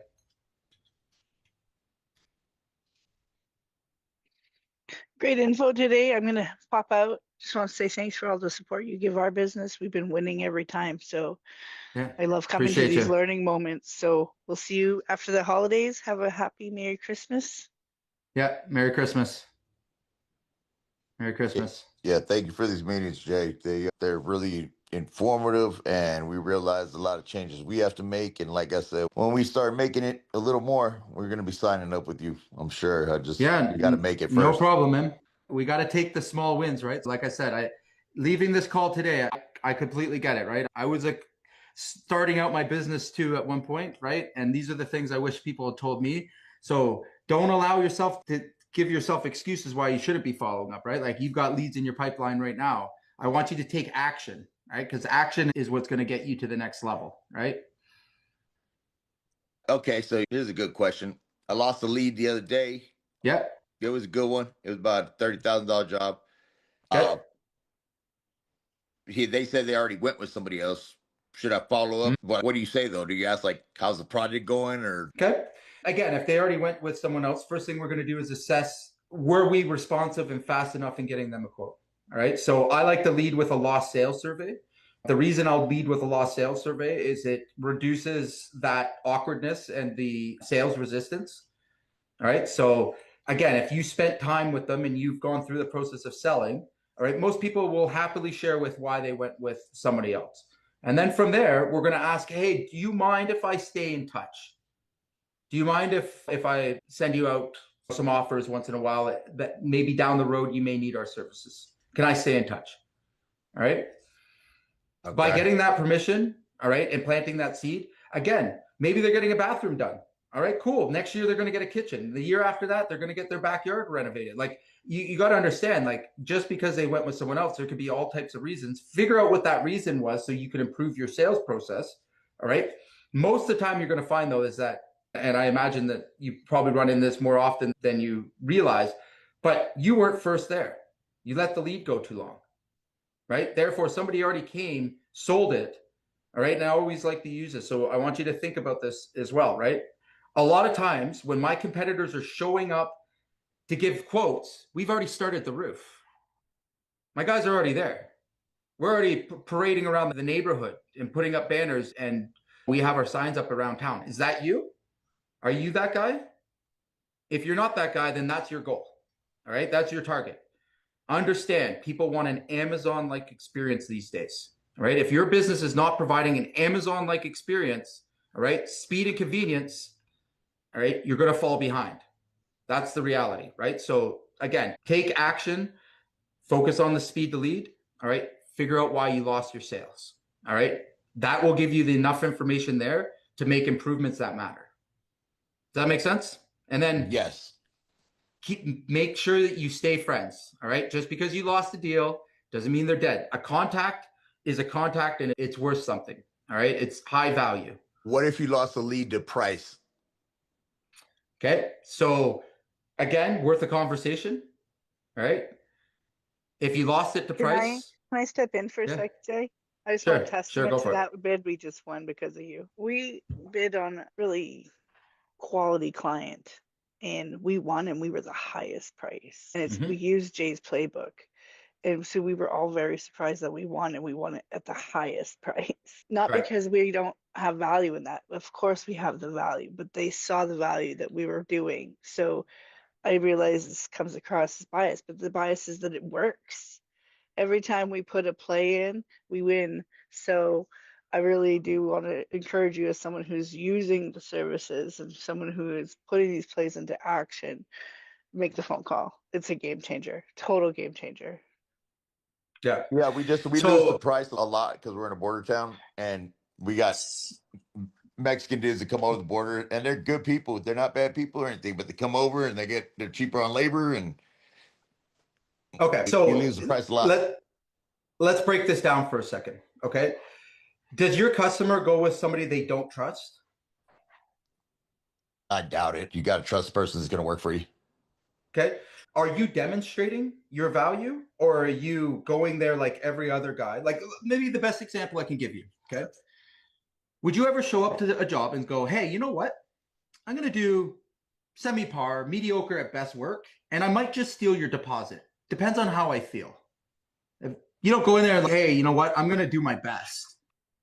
S3: Great info today. I'm going to pop out just want to say thanks for all the support you give our business. We've been winning every time. So
S1: Yeah.
S3: I love coming to
S1: Appreciate
S3: these
S1: you.
S3: learning moments. So we'll see you after the holidays. Have a happy Merry Christmas.
S1: Yeah. Merry Christmas. Merry
S2: Yeah,
S1: Christmas.
S2: yeah, thank you for these meetings, Jay. They're really informative, and we realize a lot of changes we have to make. And like I said, when we start making it a little more, we're gonna be signing up with you. I'm sure.
S1: Yeah.
S2: We got to make it
S1: No
S2: first.
S1: problem, man. We got to take the small wins, right? Like I said, leaving this call today, I completely get it, right? I was like starting out my business too at one point, right? And these are the things I wish people had told me. So don't allow yourself to give yourself excuses why you shouldn't be following up, right? Like you've got leads in your pipeline right now. I want you to take action, right? Because action is what's going to get you to the next level, right?
S2: Okay, so here's a good question. I lost a lead the other day.
S1: Yeah.
S2: It was a good one. It was about a $30,000 job.
S1: Okay.
S2: Uh, they said they already went with somebody else. Should I follow up? What do you say though? Do you ask like, how's the project going, or?
S1: Okay. Again, if they already went with someone else, first thing we're going to do is assess, were we responsive and fast enough in getting them a quote? All right. So I like to lead with a lost sales survey. The reason I'll lead with a lost sales survey is it reduces that awkwardness and the sales resistance. All right. So again, if you spent time with them and you've gone through the process of selling, all right, most people will happily share with why they went with somebody else. And then from there, we're going to ask, hey, do you mind if I stay in touch? Do you mind if I send you out some offers once in a while that maybe down the road you may need our services? Can I stay in touch? All right.
S2: Okay.
S1: By getting that permission, all right, and planting that seed, again, maybe they're getting a bathroom done. All right, cool. Next year they're going to get a kitchen. The year after that, they're going to get their backyard renovated. Like you got to understand, like just because they went with someone else, there could be all types of reasons. Figure out what that reason was so you can improve your sales process. All right. Most of the time you're going to find though is that, and I imagine that you probably run in this more often than you realize, but you weren't first there. You let the lead go too long, right? Therefore, somebody already came, sold it, all right? And I always like to use this. So I want you to think about this as well, right? A lot of times when my competitors are showing up to give quotes, we've already started the roof. My guys are already there. We're already parading around the neighborhood and putting up banners, and we have our signs up around town. Is that you? Are you that guy? If you're not that guy, then that's your goal. All right. That's your target. Understand, people want an Amazon-like experience these days. All right. If your business is not providing an Amazon-like experience, all right, speed and convenience, all right, you're going to fall behind. That's the reality, right? So again, take action, focus on the speed to lead. All right. Figure out why you lost your sales. All right. That will give you enough information there to make improvements that matter. Does that make sense? And then
S2: Yes.
S1: make sure that you stay friends. All right. Just because you lost the deal doesn't mean they're dead. A contact is a contact and it's worth something. All right. It's high value.
S2: What if you lost a lead to price?
S1: Okay. So again, worth a conversation. All right. If you lost it to price.
S3: Can I step in for a
S1: Yeah.
S3: sec, Jay? I just
S1: Sure,
S3: want to
S1: sure,
S3: testament
S1: go
S3: to
S1: for it.
S3: that bid we just won because of you. We bid on a really quality client and we won and we were the highest price. And we used Jay's playbook. And so we were all very surprised that we won and we won it at the highest price. Not
S1: Right.
S3: because we don't have value in that. Of course we have the value, but they saw the value that we were doing. So I realize this comes across as bias, but the bias is that it works. Every time we put a play in, we win. So I really do want to encourage you as someone who's using the services and someone who is putting these plays into action, make the phone call. It's a game changer, total game changer.
S1: Yeah.
S2: Yeah, we lose the price a lot because we're in a border town, and we got Mexican dudes that come over the border, and they're good people. They're not bad people or anything, but they come over and they're cheaper on labor, and
S1: Okay. So
S2: you lose the price a lot.
S1: Let's break this down for a second. Okay. Does your customer go with somebody they don't trust?
S2: I doubt it. You got to trust the person that's going to work for you.
S1: Okay. Are you demonstrating your value, or are you going there like every other guy? Like maybe the best example I can give you. Okay. Would you ever show up to a job and go, hey, you know what? I'm going to do semi-par, mediocre at best work, and I might just steal your deposit. Depends on how I feel. You don't go in there and like, hey, you know what? I'm going to do my best.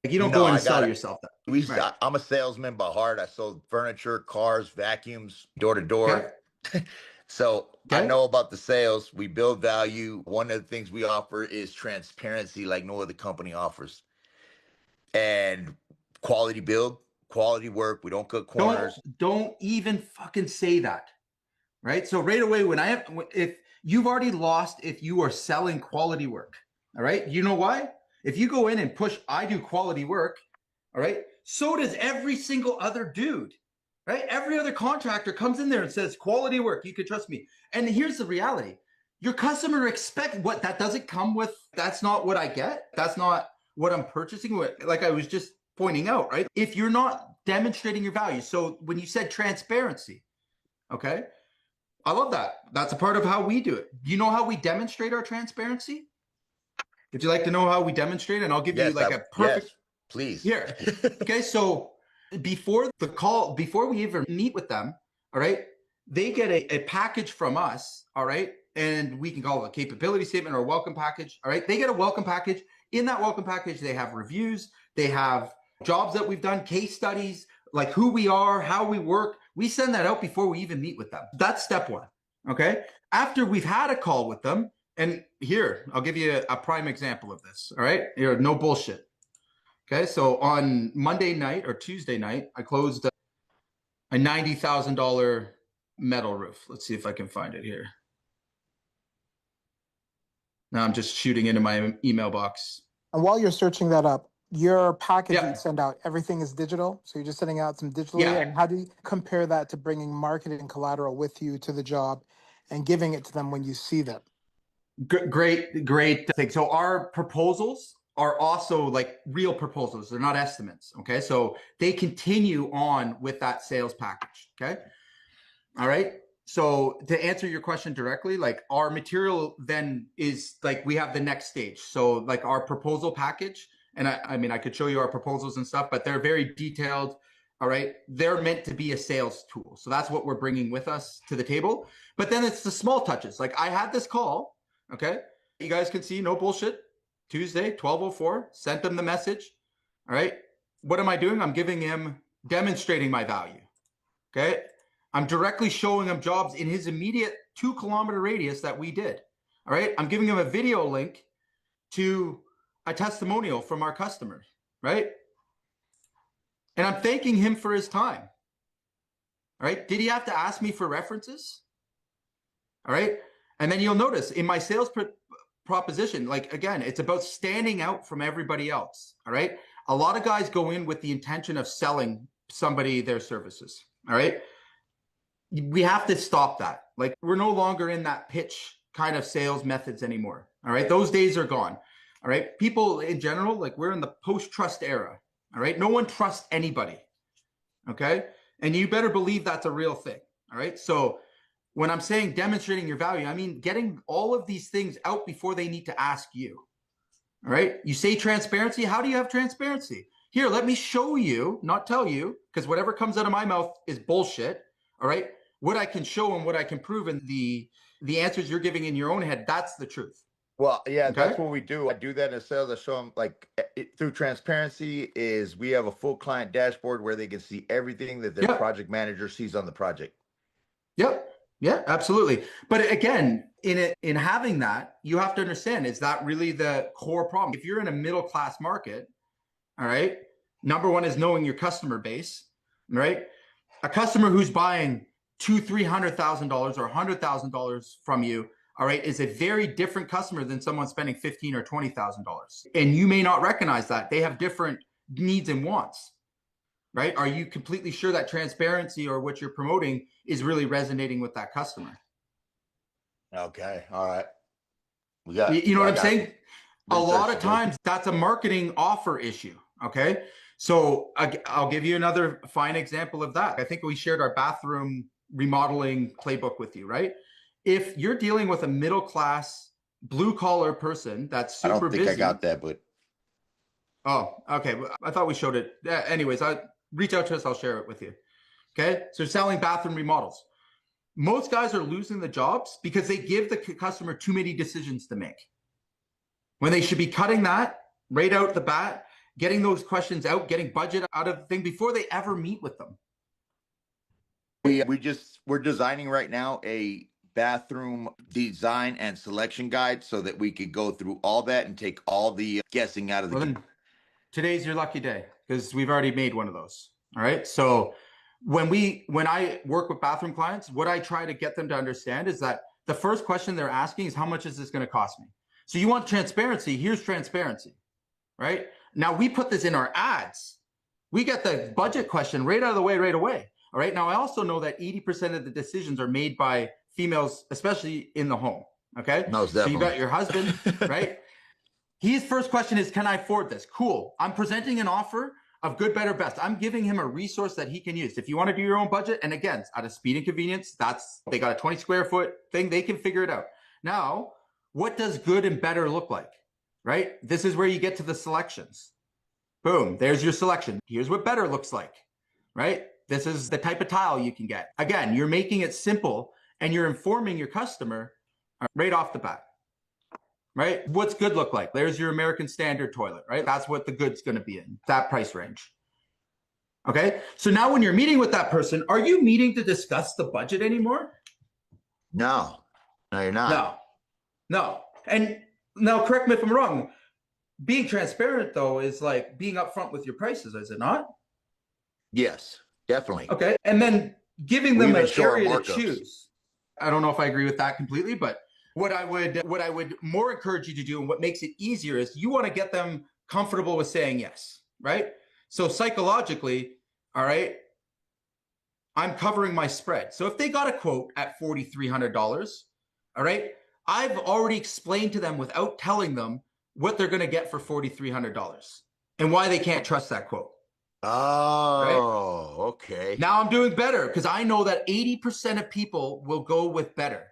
S1: Like you don't
S2: No,
S1: go in
S2: I
S1: and sell
S2: got it.
S1: yourself.
S2: Right. I'm a salesman by heart. I sold furniture, cars, vacuums, door to
S1: Okay.
S2: door. So I
S1: Okay.
S2: know about the sales. We build value. One of the things we offer is transparency, like no other company offers, and quality build, quality work. We don't cut corners.
S1: Don't even fucking say that. Right. So right away, if you've already lost, if you are selling quality work, all right, you know why? If you go in and push, I do quality work, all right, so does every single other dude, right? Every other contractor comes in there and says, quality work, you can trust me. And here's the reality. Your customer expect what that doesn't come with. That's not what I get. That's not what I'm purchasing. Like I was just pointing out, right? If you're not demonstrating your value. So when you said transparency, okay, I love that. That's a part of how we do it. Do you know how we demonstrate our transparency? Would you like to know how we demonstrate? And I'll give you like a perfect
S2: please.
S1: here. Okay, so before the call, before we even meet with them, all right, they get a package from us, all right, and we can call it a capability statement or a welcome package, all right. They get a welcome package. In that welcome package, they have reviews, they have jobs that we've done, case studies, like who we are, how we work. We send that out before we even meet with them. That's step one. Okay. After we've had a call with them, and here, I'll give you a prime example of this. All right. Here, no bullshit. Okay. So on Monday night or Tuesday night, I closed a $90,000 metal roof. Let's see if I can find it here. Now I'm just shooting into my email box.
S6: And while you're searching that up, your package
S1: Yeah.
S6: you send out, everything is digital. So you're just sending out some digitally.
S1: Yeah.
S6: And how do you compare that to bringing marketing collateral with you to the job and giving it to them when you see them?
S1: Great thing. So our proposals are also like real proposals. They're not estimates. Okay. So they continue on with that sales package. Okay. All right. So to answer your question directly, like our material then is like we have the next stage. So like our proposal package, and I mean, I could show you our proposals and stuff, but they're very detailed. All right. They're meant to be a sales tool. So that's what we're bringing with us to the table. But then it's the small touches. Like I had this call. Okay. You guys can see, no bullshit. Tuesday, 12:04, sent them the message. All right. What am I doing? I'm giving him, demonstrating my value. Okay. I'm directly showing him jobs in his immediate 2-kilometer radius that we did. All right. I'm giving him a video link to a testimonial from our customer. Right. And I'm thanking him for his time. All right. Did he have to ask me for references? All right. And then you'll notice in my sales proposition, like, again, it's about standing out from everybody else. All right. A lot of guys go in with the intention of selling somebody their services. All right. We have to stop that. Like, we're no longer in that pitch kind of sales methods anymore. All right. Those days are gone. All right. People in general, like, we're in the post-trust era. All right. No one trusts anybody. Okay. And you better believe that's a real thing. All right. So when I'm saying demonstrating your value, I mean getting all of these things out before they need to ask you. All right. You say transparency. How do you have transparency? Here, let me show you, not tell you, because whatever comes out of my mouth is bullshit. All right. What I can show and what I can prove, and the answers you're giving in your own head, that's the truth.
S2: Well, yeah,
S1: Okay?
S2: that's what we do. I do that in sales. I show them like through transparency is we have a full client dashboard where they can see everything that their project manager sees on the project.
S1: Yep. Yeah, absolutely. But again, in having that, you have to understand, is that really the core problem? If you're in a middle class market, all right, number one is knowing your customer base, right? A customer who's buying $200,000-$300,000 or $100,000 from you, all right, is a very different customer than someone spending $15,000 or $20,000. And you may not recognize that. They have different needs and wants. Right? Are you completely sure that transparency or what you're promoting is really resonating with that customer?
S2: Okay. All right.
S1: You know what I'm saying? A lot of times that's a marketing offer issue. Okay. So I'll give you another fine example of that. I think we shared our bathroom remodeling playbook with you, right? If you're dealing with a middle class blue collar person that's super busy. I don't think
S2: I got that, but.
S1: Oh, okay. I thought we showed it. Anyways, reach out to us. I'll share it with you. Okay. So selling bathroom remodels. Most guys are losing the jobs because they give the customer too many decisions to make. when they should be cutting that right out the bat, getting those questions out, getting budget out of the thing before they ever meet with them.
S2: We're designing right now a bathroom design and selection guide so that we could go through all that and take all the guessing out of the
S1: Well, then today's your lucky day because we've already made one of those. All right. So when I work with bathroom clients, what I try to get them to understand is that the first question they're asking is, how much is this going to cost me? So you want transparency. Here's transparency, right? Now we put this in our ads. We get the budget question right out of the way right away. All right. Now I also know that 80% of the decisions are made by females, especially in the home. Okay.
S2: Most
S1: so
S2: definitely.
S1: you got your husband, right? His first question is, can I afford this? Cool. I'm presenting an offer of good, better, best. I'm giving him a resource that he can use. If you want to do your own budget, and again, out of speed and convenience, they got a 20 square foot thing. They can figure it out. Now, what does good and better look like, right? This is where you get to the selections. Boom. There's your selection. Here's what better looks like, right? This is the type of tile you can get. Again, you're making it simple and you're informing your customer right off the bat. Right? What's good look like? There's your American Standard toilet, right? That's what the good's going to be in, that price range. Okay. So now when you're meeting with that person, are you meeting to discuss the budget anymore?
S2: No, you're not.
S1: No. And now correct me if I'm wrong. Being transparent though is like being upfront with your prices, is it not?
S2: Yes, definitely.
S1: Okay. And then giving them an area to
S2: markups.
S1: choose. I don't know if I agree with that completely, but what I would more encourage you to do and what makes it easier is you want to get them comfortable with saying yes, right? So psychologically, all right, I'm covering my spread. So if they got a quote at $4,300, all right, I've already explained to them without telling them what they're going to get for $4,300 and why they can't trust that quote.
S2: Oh, right? Okay.
S1: Now I'm doing better because I know that 80% of people will go with better.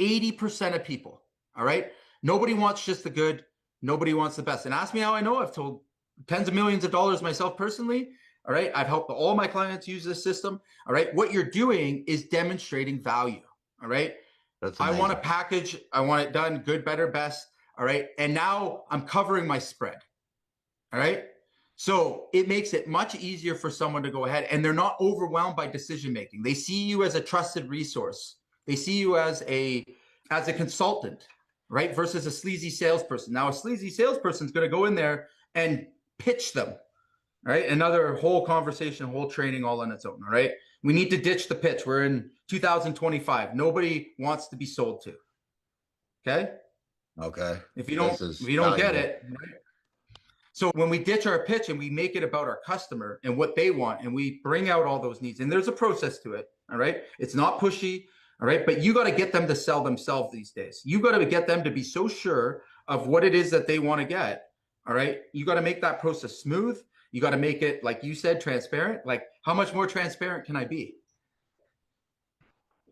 S1: 80% of people. All right. Nobody wants just the good. Nobody wants the best. And ask me how I know. I've told tens of millions of dollars myself personally. All right. I've helped all my clients use this system. All right. What you're doing is demonstrating value. All right.
S2: That's
S1: I
S2: amazing.
S1: want a package. I want it done good, better, best. All right. And now I'm covering my spread. All right. So it makes it much easier for someone to go ahead and they're not overwhelmed by decision making. They see you as a trusted resource. They see you as a consultant, right? Versus a sleazy salesperson. Now, a sleazy salesperson is going to go in there and pitch them, right? Another whole conversation, whole training all on its own, all right? We need to ditch the pitch. We're in 2025. Nobody wants to be sold to, okay?
S2: Okay.
S1: If you don't get it, right? So when we ditch our pitch and we make it about our customer and what they want, and we bring out all those needs, and there's a process to it, all right? It's not pushy. All right. But you got to get them to sell themselves these days. You got to get them to be so sure of what it is that they want to get. All right. You got to make that process smooth. You got to make it, like you said, transparent. Like, how much more transparent can I be?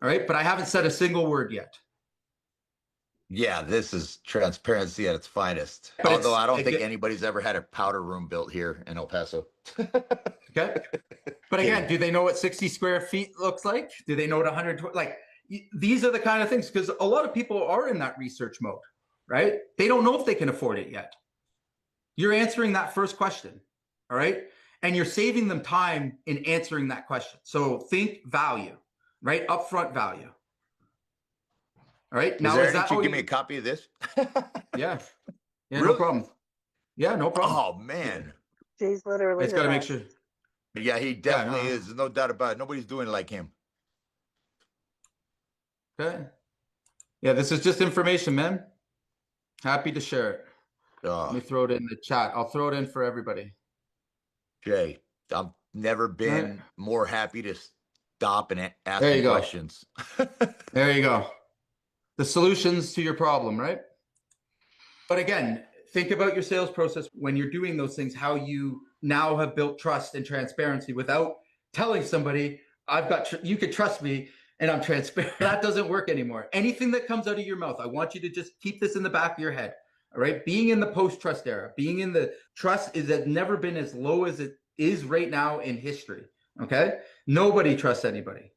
S1: All right. But I haven't said a single word yet.
S2: Yeah, this is transparency at its finest.
S1: But
S2: although I don't think anybody's ever had a powder room built here in El Paso.
S1: Okay. But again, do they know what 60 square feet looks like? Do they know what 120? Like, these are the kind of things, because a lot of people are in that research mode, right? They don't know if they can afford it yet. You're answering that first question, all right? And you're saving them time in answering that question. So think value, right? Upfront value. All right. Now,
S2: is that you give me a copy of this?
S1: Yeah. Yeah,
S2: Really?
S1: no problem. Yeah, no problem.
S2: Oh, man.
S3: Jay's literally.
S1: It's got to make sure.
S2: Yeah, he definitely
S1: no.
S2: is. There's no doubt about it. Nobody's doing it like him.
S1: Okay. Yeah, this is just information, man. Happy to share it. Let me throw it in the chat. I'll throw it in for everybody.
S2: Jay, I've never been more happy to stop and ask
S1: There
S2: you
S1: you go.
S2: questions.
S1: There you go. The solutions to your problem, right? But again, think about your sales process when you're doing those things, how you now have built trust and transparency without telling somebody, you could trust me and I'm transparent. That doesn't work anymore. Anything that comes out of your mouth, I want you to just keep this in the back of your head. All right. Being in the post-trust era, being in the trust has never been as low as it is right now in history. Okay. Nobody trusts anybody.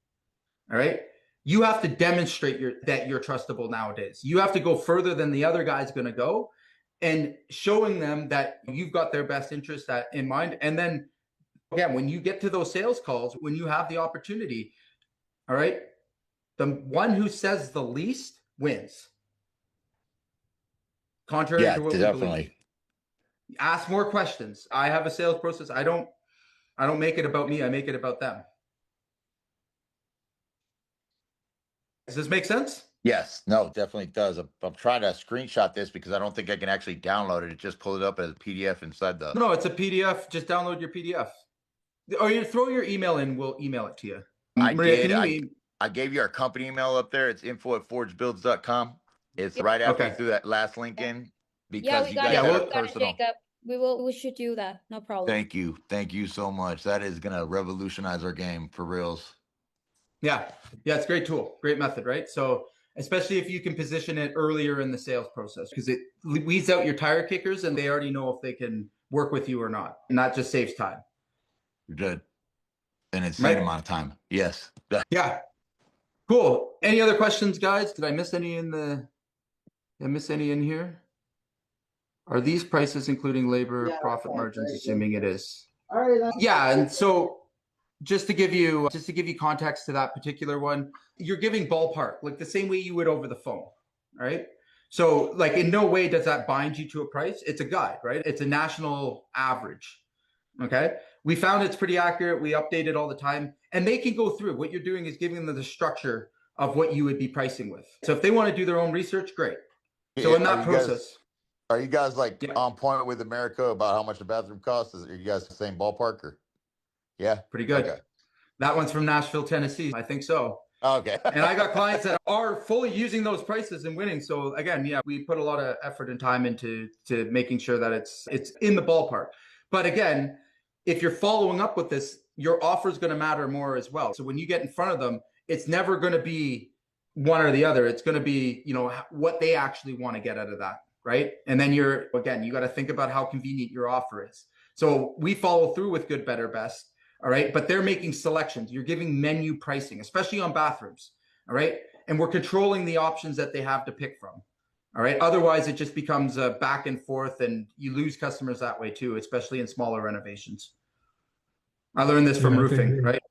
S1: All right. You have to demonstrate that you're trustable nowadays. You have to go further than the other guy's going to go. and showing them that you've got their best interest in mind. And then again, when you get to those sales calls, when you have the opportunity, all right, the one who says the least wins. Contrary
S2: Yeah,
S1: to what we believe.
S2: definitely.
S1: Ask more questions. I have a sales process. I don't make it about me. I make it about them. Does this make sense?
S2: Yes, no, definitely does. I'm trying to screenshot this because I don't think I can actually download it. It just pulled it up as a PDF inside the.
S1: No, it's a PDF. Just download your PDF. Or you throw your email in. We'll email it to you. Maria,
S2: did. I gave you our company email up there. It's info@forgebuilds.com. It's right after you threw that last link in because you guys are personal.
S7: Jacob. We should do that. No problem.
S2: Thank you. Thank you so much. That is going to revolutionize our game for reals.
S1: Yeah. Yeah. It's a great tool. Great method, right? So especially if you can position it earlier in the sales process, because it weeds out your tire kickers and they already know if they can work with you or not. And that just saves time.
S2: Good. And it's the same amount of time. Yes.
S1: Yeah. Cool. Any other questions, guys? Did I miss any in here? Are these prices including labor profit margins, assuming it is?
S4: All right.
S1: Yeah. And so just to give you context to that particular one, you're giving ballpark, like the same way you would over the phone. All right. So like in no way does that bind you to a price. It's a guide, right? It's a national average. Okay. We found it's pretty accurate. We update it all the time and they can go through. What you're doing is giving them the structure of what you would be pricing with. So if they want to do their own research, great. So in that process.
S2: Are you guys like on point with America about how much the bathroom costs? Are you guys the same ballpark or? Yeah.
S1: Pretty good.
S2: Okay.
S1: That one's from Nashville, Tennessee. I think so.
S2: Okay.
S1: And I got clients that are fully using those prices and winning. So again, yeah, we put a lot of effort and time into making sure that it's in the ballpark. But again, if you're following up with this, your offer is going to matter more as well. So when you get in front of them, it's never going to be one or the other. It's going to be, what they actually want to get out of that. Right. And then you got to think about how convenient your offer is. So we follow through with good, better, best. All right. But they're making selections. You're giving menu pricing, especially on bathrooms. All right. And we're controlling the options that they have to pick from. All right. Otherwise, it just becomes a back and forth and you lose customers that way, too, especially in smaller renovations. I learned this from roofing. Right.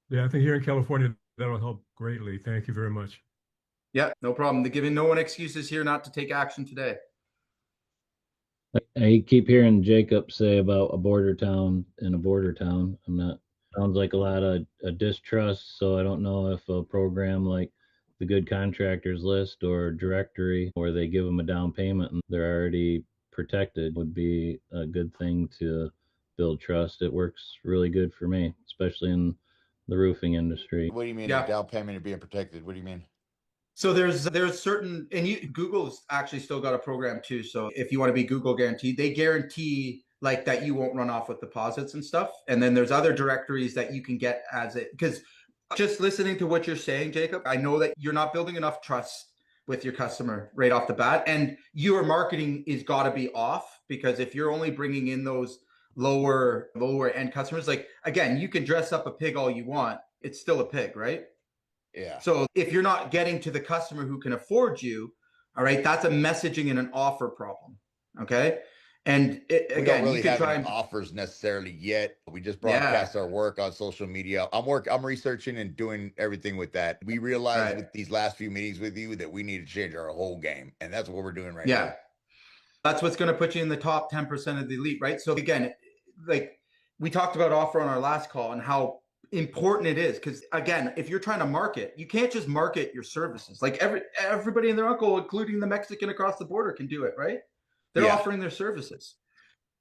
S8: Yeah. I think here in California, that'll help greatly. Thank you very much.
S1: Yeah, no problem. They're giving no one excuses here not to take action today.
S5: I keep hearing Jacob say about a border town in a border town. Sounds like a lot of distrust. So I don't know if a program like the Good Contractors list or directory, where they give them a down payment and they're already protected, would be a good thing to build trust. It works really good for me, especially in the roofing industry.
S2: What do you mean a down payment and being protected? What do you mean?
S1: So there's certain, and Google's actually still got a program too. So if you want to be Google guaranteed, they guarantee like that you won't run off with deposits and stuff. And then there's other directories that you can get because just listening to what you're saying, Jacob, I know that you're not building enough trust with your customer right off the bat. And your marketing is got to be off, because if you're only bringing in those lower end customers, like again, you can dress up a pig all you want. It's still a pig, right?
S2: Yeah.
S1: So if you're not getting to the customer who can afford you, all right, that's a messaging and an offer problem. Okay. And again,
S2: really
S1: you can try and
S2: offers necessarily yet. We just broadcast our work on social media. I'm researching and doing everything with that. We realized with these last few meetings with you that we need to change our whole game. And that's what we're doing right now.
S1: Yeah. That's what's going to put you in the top 10% of the elite, right? So again, like we talked about offer on our last call and how important it is, because again, if you're trying to market, you can't just market your services. Like everybody and their uncle, including the Mexican across the border, can do it, right? They're offering their services.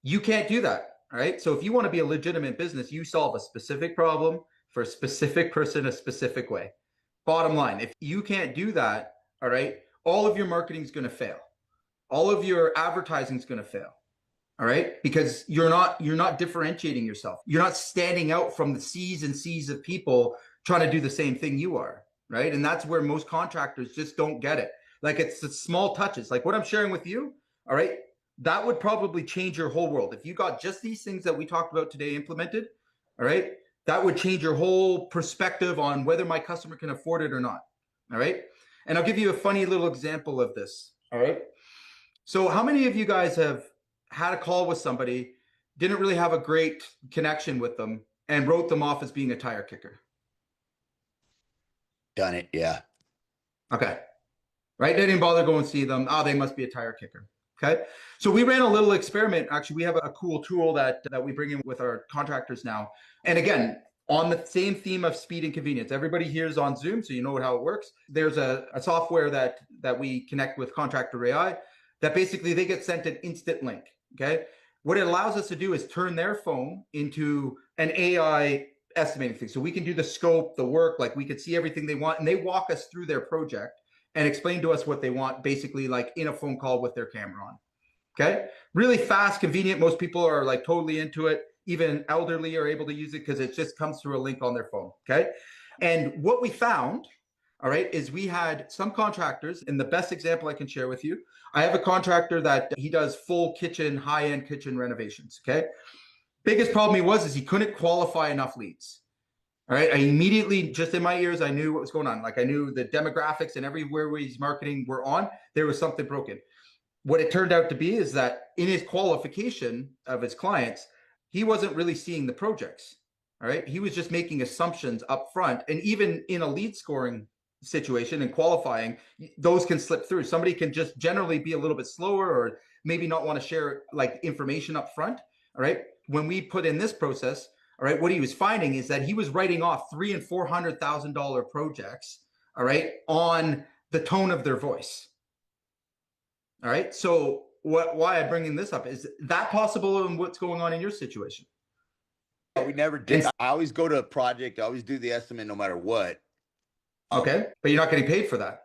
S1: You can't do that. All right. So if you want to be a legitimate business, you solve a specific problem for a specific person a specific way. Bottom line, if you can't do that, all right, all of your marketing is going to fail. All of your advertising is going to fail. All right. Because you're not differentiating yourself. You're not standing out from the seas and seas of people trying to do the same thing you are. Right. And that's where most contractors just don't get it. Like it's the small touches, like what I'm sharing with you. All right. That would probably change your whole world. If you got just these things that we talked about today implemented, all right, that would change your whole perspective on whether my customer can afford it or not. All right. And I'll give you a funny little example of this. All right. So how many of you guys have had a call with somebody, didn't really have a great connection with them, and wrote them off as being a tire kicker?
S2: Done it. Yeah.
S1: Okay. Right? They didn't bother going to see them. Oh, they must be a tire kicker. Okay. So we ran a little experiment. Actually, we have a cool tool that we bring in with our contractors now. And again, on the same theme of speed and convenience, everybody here is on Zoom, so you know how it works. There's a software that we connect with Contractor AI that basically they get sent an instant link. Okay. What it allows us to do is turn their phone into an AI estimating thing. So we can do the scope, the work, like we could see everything they want, and they walk us through their project and explain to us what they want, basically like in a phone call with their camera on. Okay. Really fast, convenient. Most people are like totally into it. Even elderly are able to use it because it just comes through a link on their phone. Okay. And what we found, all right, is we had some contractors, and the best example I can share with you, I have a contractor that he does full kitchen, high-end kitchen renovations. Okay. Biggest problem is he couldn't qualify enough leads. All right. I immediately, just in my ears, I knew what was going on. Like I knew the demographics and everywhere where he's marketing were on, there was something broken. What it turned out to be is that in his qualification of his clients, he wasn't really seeing the projects. All right. He was just making assumptions up front. And even in a lead scoring situation and qualifying, those can slip through. Somebody can just generally be a little bit slower or maybe not want to share like information up front. All right. When we put in this process, all right, what he was finding is that he was writing off $300,000 and $400,000 projects, all right, on the tone of their voice. All right. So why I'm bringing this up is that possible in what's going on in your situation?
S2: We never did. I always go to a project. I always do the estimate no matter what.
S1: Okay. But you're not getting paid for that.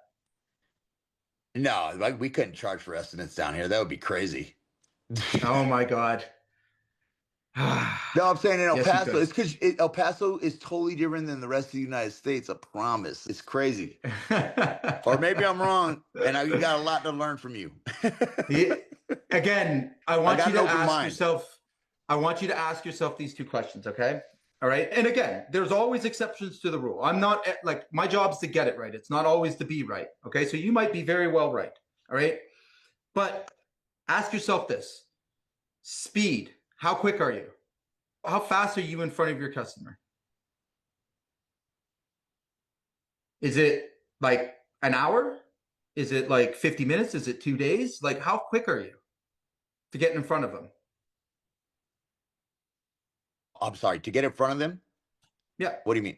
S2: No, like we couldn't charge for estimates down here. That would be crazy.
S1: Oh my God.
S2: No, I'm saying in El
S1: Yes, you
S2: Paso,
S1: could.
S2: it's because El Paso is totally different than the rest of the United States. I promise. It's crazy. Or maybe I'm wrong, and you got a lot to learn from you.
S1: Yeah. Again, I want you to ask
S2: mind.
S1: yourself, I want you to ask yourself these two questions, okay? All right. And again, there's always exceptions to the rule. I'm not like, my job's to get it right. It's not always to be right. Okay. So you might be very well right. All right. But ask yourself this: speed. How quick are you? How fast are you in front of your customer? Is it like an hour? Is it like 50 minutes? Is it 2 days? Like, how quick are you to get in front of them?
S2: I'm sorry, to get in front of them?
S1: Yeah.
S2: What do you mean?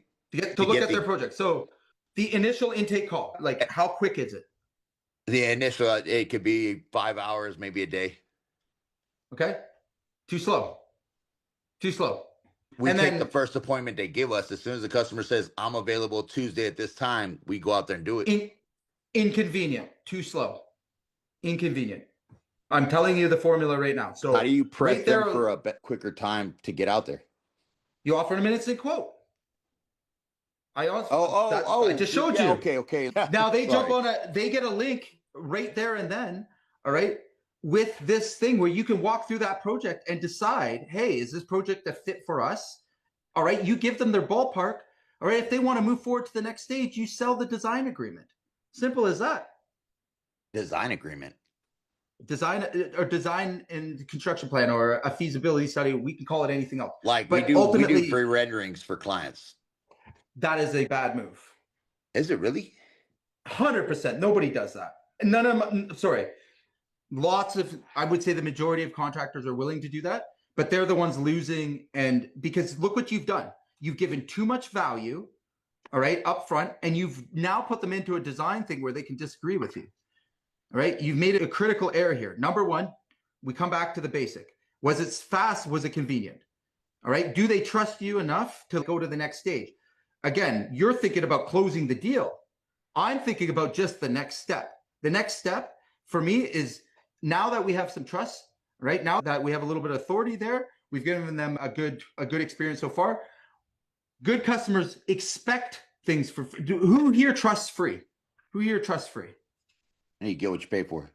S1: To look at their project. So the initial intake call, like how quick is it?
S2: The initial, it could be 5 hours, maybe a day.
S1: Okay. Too slow. Too slow.
S2: We
S1: And
S2: take
S1: then
S2: the first appointment they give us. As soon as the customer says, I'm available Tuesday at this time, we go out there and do it.
S1: Inconvenient. Too slow. Inconvenient. I'm telling you the formula right now. So
S2: how do you press
S1: right
S2: them
S1: there,
S2: for a quicker time to get out there?
S1: you offer them an instant quote. I just showed
S2: yeah,
S1: you.
S2: Okay.
S1: Now they
S2: Sorry.
S1: jump on they get a link right there and then, all right, with this thing where you can walk through that project and decide, hey, is this project a fit for us? All right, you give them their ballpark. All right, if they want to move forward to the next stage, you sell the design agreement. Simple as that.
S2: Design agreement.
S1: Design and construction plan or a feasibility study. We can call it anything else.
S2: Like
S1: but
S2: we
S1: ultimately,
S2: do free renderings for clients.
S1: That is a bad move.
S2: Is it really?
S1: 100%. Nobody does that. Lots of, I would say the majority of contractors are willing to do that, but they're the ones losing. And because look what you've done. You've given too much value, all right, up front, and you've now put them into a design thing where they can disagree with you. All right. You've made it a critical error here. Number one, we come back to the basic. Was it fast? Was it convenient? All right. Do they trust you enough to go to the next stage? Again, you're thinking about closing the deal. I'm thinking about just the next step. The next step for me is now that we have some trust, right? Now that we have a little bit of authority there, we've given them a good experience so far. Good customers expect things for free. Who here trusts free? Who here trusts free?
S2: And you get what you pay for.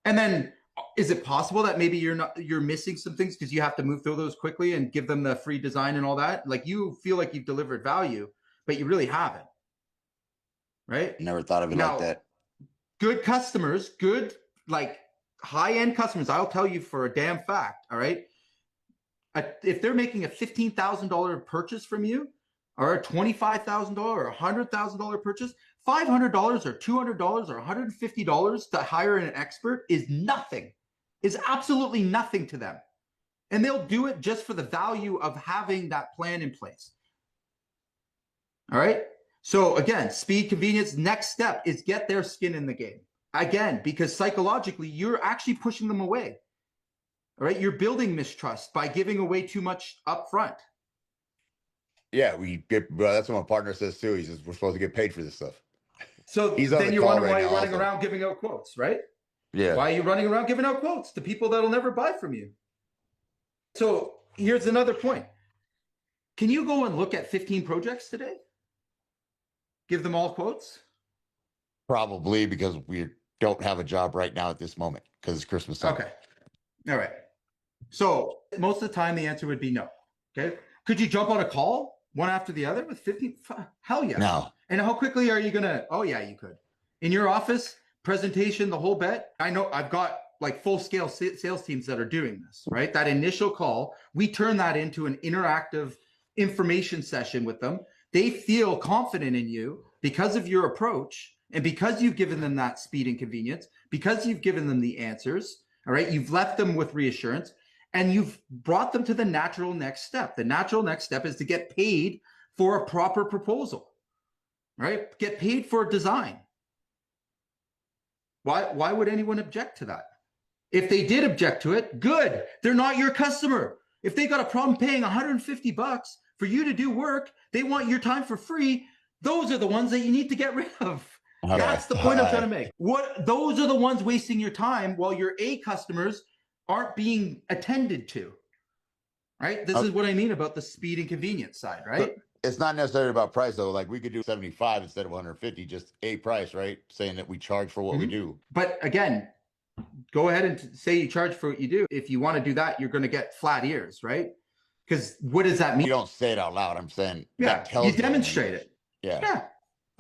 S1: And then is it possible that maybe you're missing some things because you have to move through those quickly and give them the free design and all that? Like you feel like you've delivered value, but you really haven't. Right?
S2: Never thought of it like that.
S1: Good customers, good, like high-end customers, I'll tell you for a damn fact, all right? If they're making a $15,000 purchase from you, or a $25,000 or $100,000 purchase, $500 or $200 or $150 to hire an expert is nothing, is absolutely nothing to them. And they'll do it just for the value of having that plan in place. All right. So again, speed, convenience, next step is get their skin in the game. Again, because psychologically, you're actually pushing them away. All right. You're building mistrust by giving away too much upfront.
S2: Yeah, that's what my partner says too. He says we're supposed to get paid for this stuff.
S1: So
S2: He's on
S1: then
S2: the
S1: you're
S2: call
S1: wondering why
S2: right
S1: you're
S2: now
S1: running
S2: also.
S1: around giving out quotes, right?
S2: Yeah.
S1: Why are you running around giving out quotes to people that'll never buy from you? So here's another point. Can you go and look at 15 projects today? Give them all quotes?
S2: Probably, because we don't have a job right now at this moment because it's Christmas time.
S1: Okay. All right. So most of the time, the answer would be no. Okay. Could you jump on a call one after the other with 15? Hell yeah.
S2: No.
S1: And how quickly are you going to? Oh, yeah, you could. In your office, presentation, the whole bet. I know I've got like full scale sales teams that are doing this, right? That initial call, we turn that into an interactive information session with them. They feel confident in you because of your approach and because you've given them that speed and convenience, because you've given them the answers. All right. You've left them with reassurance and you've brought them to the natural next step. The natural next step is to get paid for a proper proposal, right? Get paid for design. Why would anyone object to that? If they did object to it, good. They're not your customer. If they got a problem paying $150 for you to do work, they want your time for free. Those are the ones that you need to get rid of.
S2: Okay.
S1: That's the point I'm trying to make. Those are the ones wasting your time while your A customers aren't being attended to. Right? This is what I mean about the speed and convenience side, right?
S2: It's not necessarily about price though. Like we could do 75 instead of 150, just a price, right? Saying that we charge for what we do.
S1: But again, go ahead and say you charge for what you do. If you want to do that, you're going to get flat ears, right? Because what does that mean?
S2: You don't say it out loud. I'm saying
S1: Yeah,
S2: that tells
S1: you
S2: them.
S1: demonstrate it.
S2: Yeah.
S1: Yeah.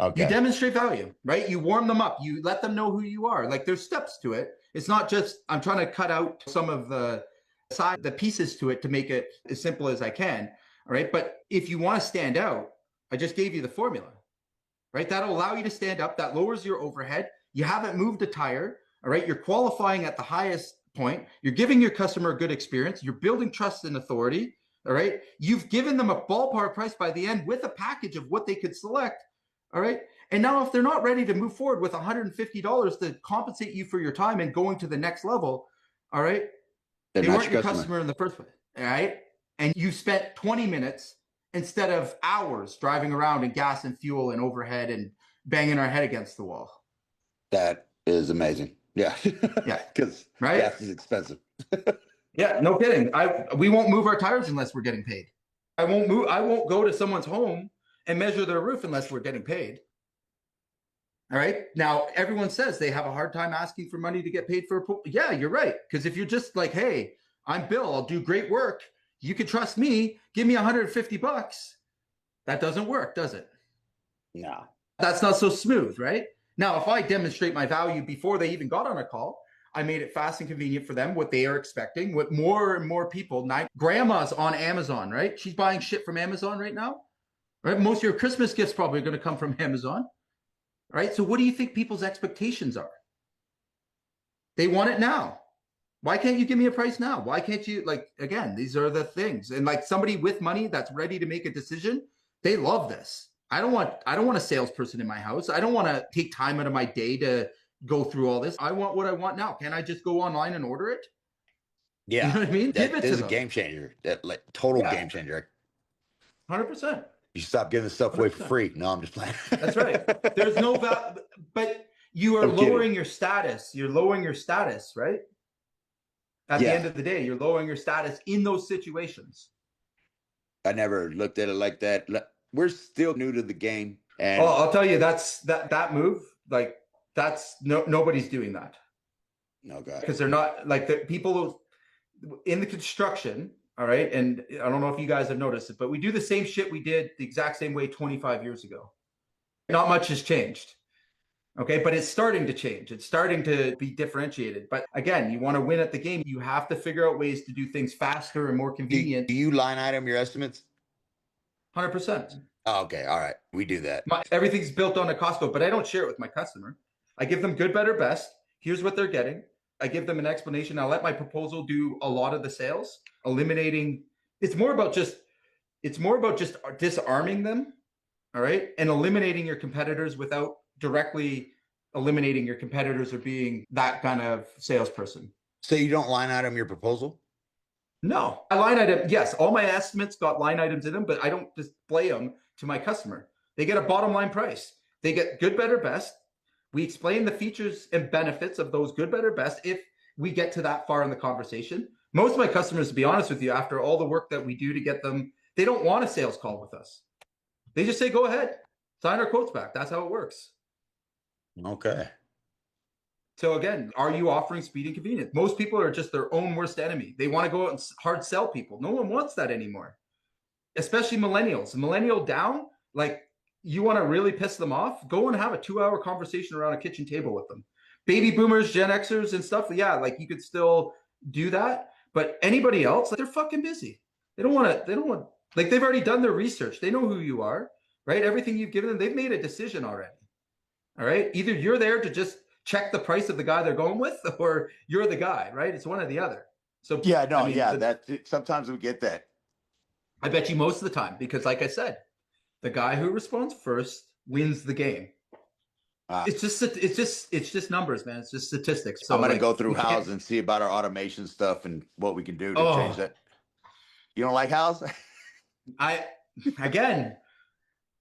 S2: Okay.
S1: You demonstrate value, right? You warm them up. You let them know who you are. Like there's steps to it. It's not just, I'm trying to cut out some of the pieces to it to make it as simple as I can. All right. But if you want to stand out, I just gave you the formula, right? That'll allow you to stand up. That lowers your overhead. You haven't moved a tire. All right. You're qualifying at the highest point. You're giving your customer a good experience. You're building trust and authority. All right. You've given them a ballpark price by the end with a package of what they could select. All right. And now if they're not ready to move forward with $150 to compensate you for your time and going to the next level, all right, they weren't your customer in the first place. All right. And you spent 20 minutes instead of hours driving around in gas and fuel and overhead and banging our head against the wall.
S9: That is amazing. Yeah.
S1: Yeah.
S9: Because
S1: right?
S9: gas is expensive.
S1: Yeah, no kidding. We won't move our tires unless we're getting paid. I won't go to someone's home and measure their roof unless we're getting paid. All right. Now, everyone says they have a hard time asking for money to get paid for a pool. Yeah, you're right. Because if you're just like, hey, I'm Bill, I'll do great work. You can trust me. Give me $150. That doesn't work, does it?
S9: No.
S1: That's not so smooth, right? Now, if I demonstrate my value before they even got on a call, I made it fast and convenient for them, what they are expecting, what more and more people, grandma's on Amazon, right? She's buying shit from Amazon right now, right? Most of your Christmas gifts probably are going to come from Amazon, right? So what do you think people's expectations are? They want it now. Why can't you give me a price now? Why can't you, like, again, these are the things. And like somebody with money that's ready to make a decision, they love this. I don't want a salesperson in my house. I don't want to take time out of my day to go through all this. I want what I want now. Can I just go online and order it?
S2: Yeah.
S1: You know what I mean?
S2: That
S1: Give it
S2: is
S1: to
S2: a
S1: them.
S2: game changer. That like total game changer.
S1: 100%.
S2: You stop giving stuff away for
S1: 100%.
S2: free. No, I'm just playing.
S1: That's right. There's no value, but you are lowering your status. You're lowering your status, right? At the end of the day, you're lowering your status in those situations.
S2: I never looked at it like that. We're still new to the game. And
S1: I'll tell you, that's that move, like that's nobody's doing that.
S2: No, God.
S1: Because they're not like the people in the construction. All right. And I don't know if you guys have noticed it, but we do the same shit we did the exact same way 25 years ago. Not much has changed. Okay, but it's starting to change. It's starting to be differentiated. But again, you want to win at the game. You have to figure out ways to do things faster and more convenient.
S2: Do you line item your estimates?
S1: 100%.
S2: Oh, okay. All right. We do that.
S1: Everything's built on a cost code, but I don't share it with my customer. I give them good, better, best. Here's what they're getting. I give them an explanation. I let my proposal do a lot of the sales, eliminating. It's more about just disarming them. All right. And eliminating your competitors without directly eliminating your competitors or being that kind of salesperson.
S2: So you don't line item your proposal?
S1: No, I line item. Yes, all my estimates got line items in them, but I don't display them to my customer. They get a bottom line price. They get good, better, best. We explain the features and benefits of those good, better, best if we get to that far in the conversation. Most of my customers, to be honest with you, after all the work that we do to get them, they don't want a sales call with us. They just say, go ahead, sign our quotes back. That's how it works.
S2: Okay.
S1: So again, are you offering speed and convenience? Most people are just their own worst enemy. They want to go out and hard sell people. No one wants that anymore, especially millennials. Millennial down, like you want to really piss them off, go and have a 2-hour conversation around a kitchen table with them. Baby boomers, Gen Xers and stuff, yeah, like you could still do that. But anybody else, like, they're fucking busy. They don't want, like they've already done their research. They know who you are, right? Everything you've given them, they've made a decision already. All right. Either you're there to just check the price of the guy they're going with, or you're the guy, right? It's one or the other. So
S2: yeah, no,
S1: I mean,
S2: that sometimes we get that.
S1: I bet you most of the time, because like I said, the guy who responds first wins the game. It's just numbers, man. It's just statistics. So
S2: I'm gonna
S1: like,
S2: go through House and see about our automation stuff and what we can do to change that. You don't like House?
S1: Again,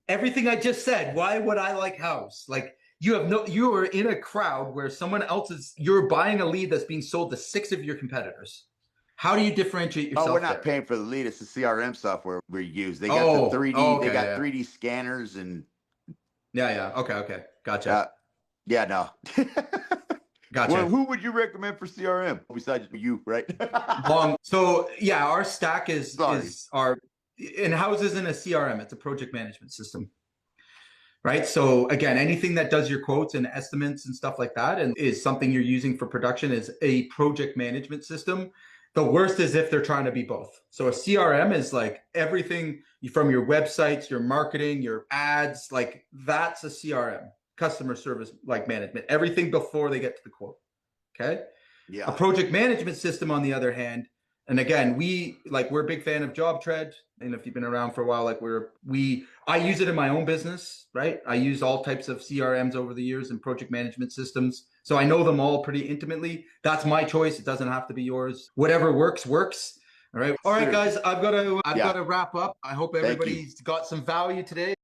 S1: everything I just said. Why would I like House? Like you are in a crowd where someone else you're buying a lead that's being sold to 6 of your competitors. How do you differentiate yourself?
S2: Oh, we're not paying for the lead. It's the CRM software we use. They got the 3D.
S1: Okay,
S2: they got 3D scanners and.
S1: Yeah. Okay. Gotcha.
S2: Yeah, no.
S1: Gotcha.
S2: Well, who would you recommend for CRM besides you, right?
S1: So yeah, our stack is our in-house isn't a CRM. It's a project management system. Right. So again, anything that does your quotes and estimates and stuff like that and is something you're using for production is a project management system. The worst is if they're trying to be both. So a CRM is like everything from your websites, your marketing, your ads, like that's a CRM, customer service like management, everything before they get to the quote. Okay.
S2: Yeah.
S1: A project management system, on the other hand, and again, we're a big fan of JobTread. And if you've been around for a while, like I use it in my own business, right? I use all types of CRMs over the years and project management systems. So I know them all pretty intimately. That's my choice. It doesn't have to be yours. Whatever works. All right. All right, guys, I've got to wrap up. I hope everybody's got some value today.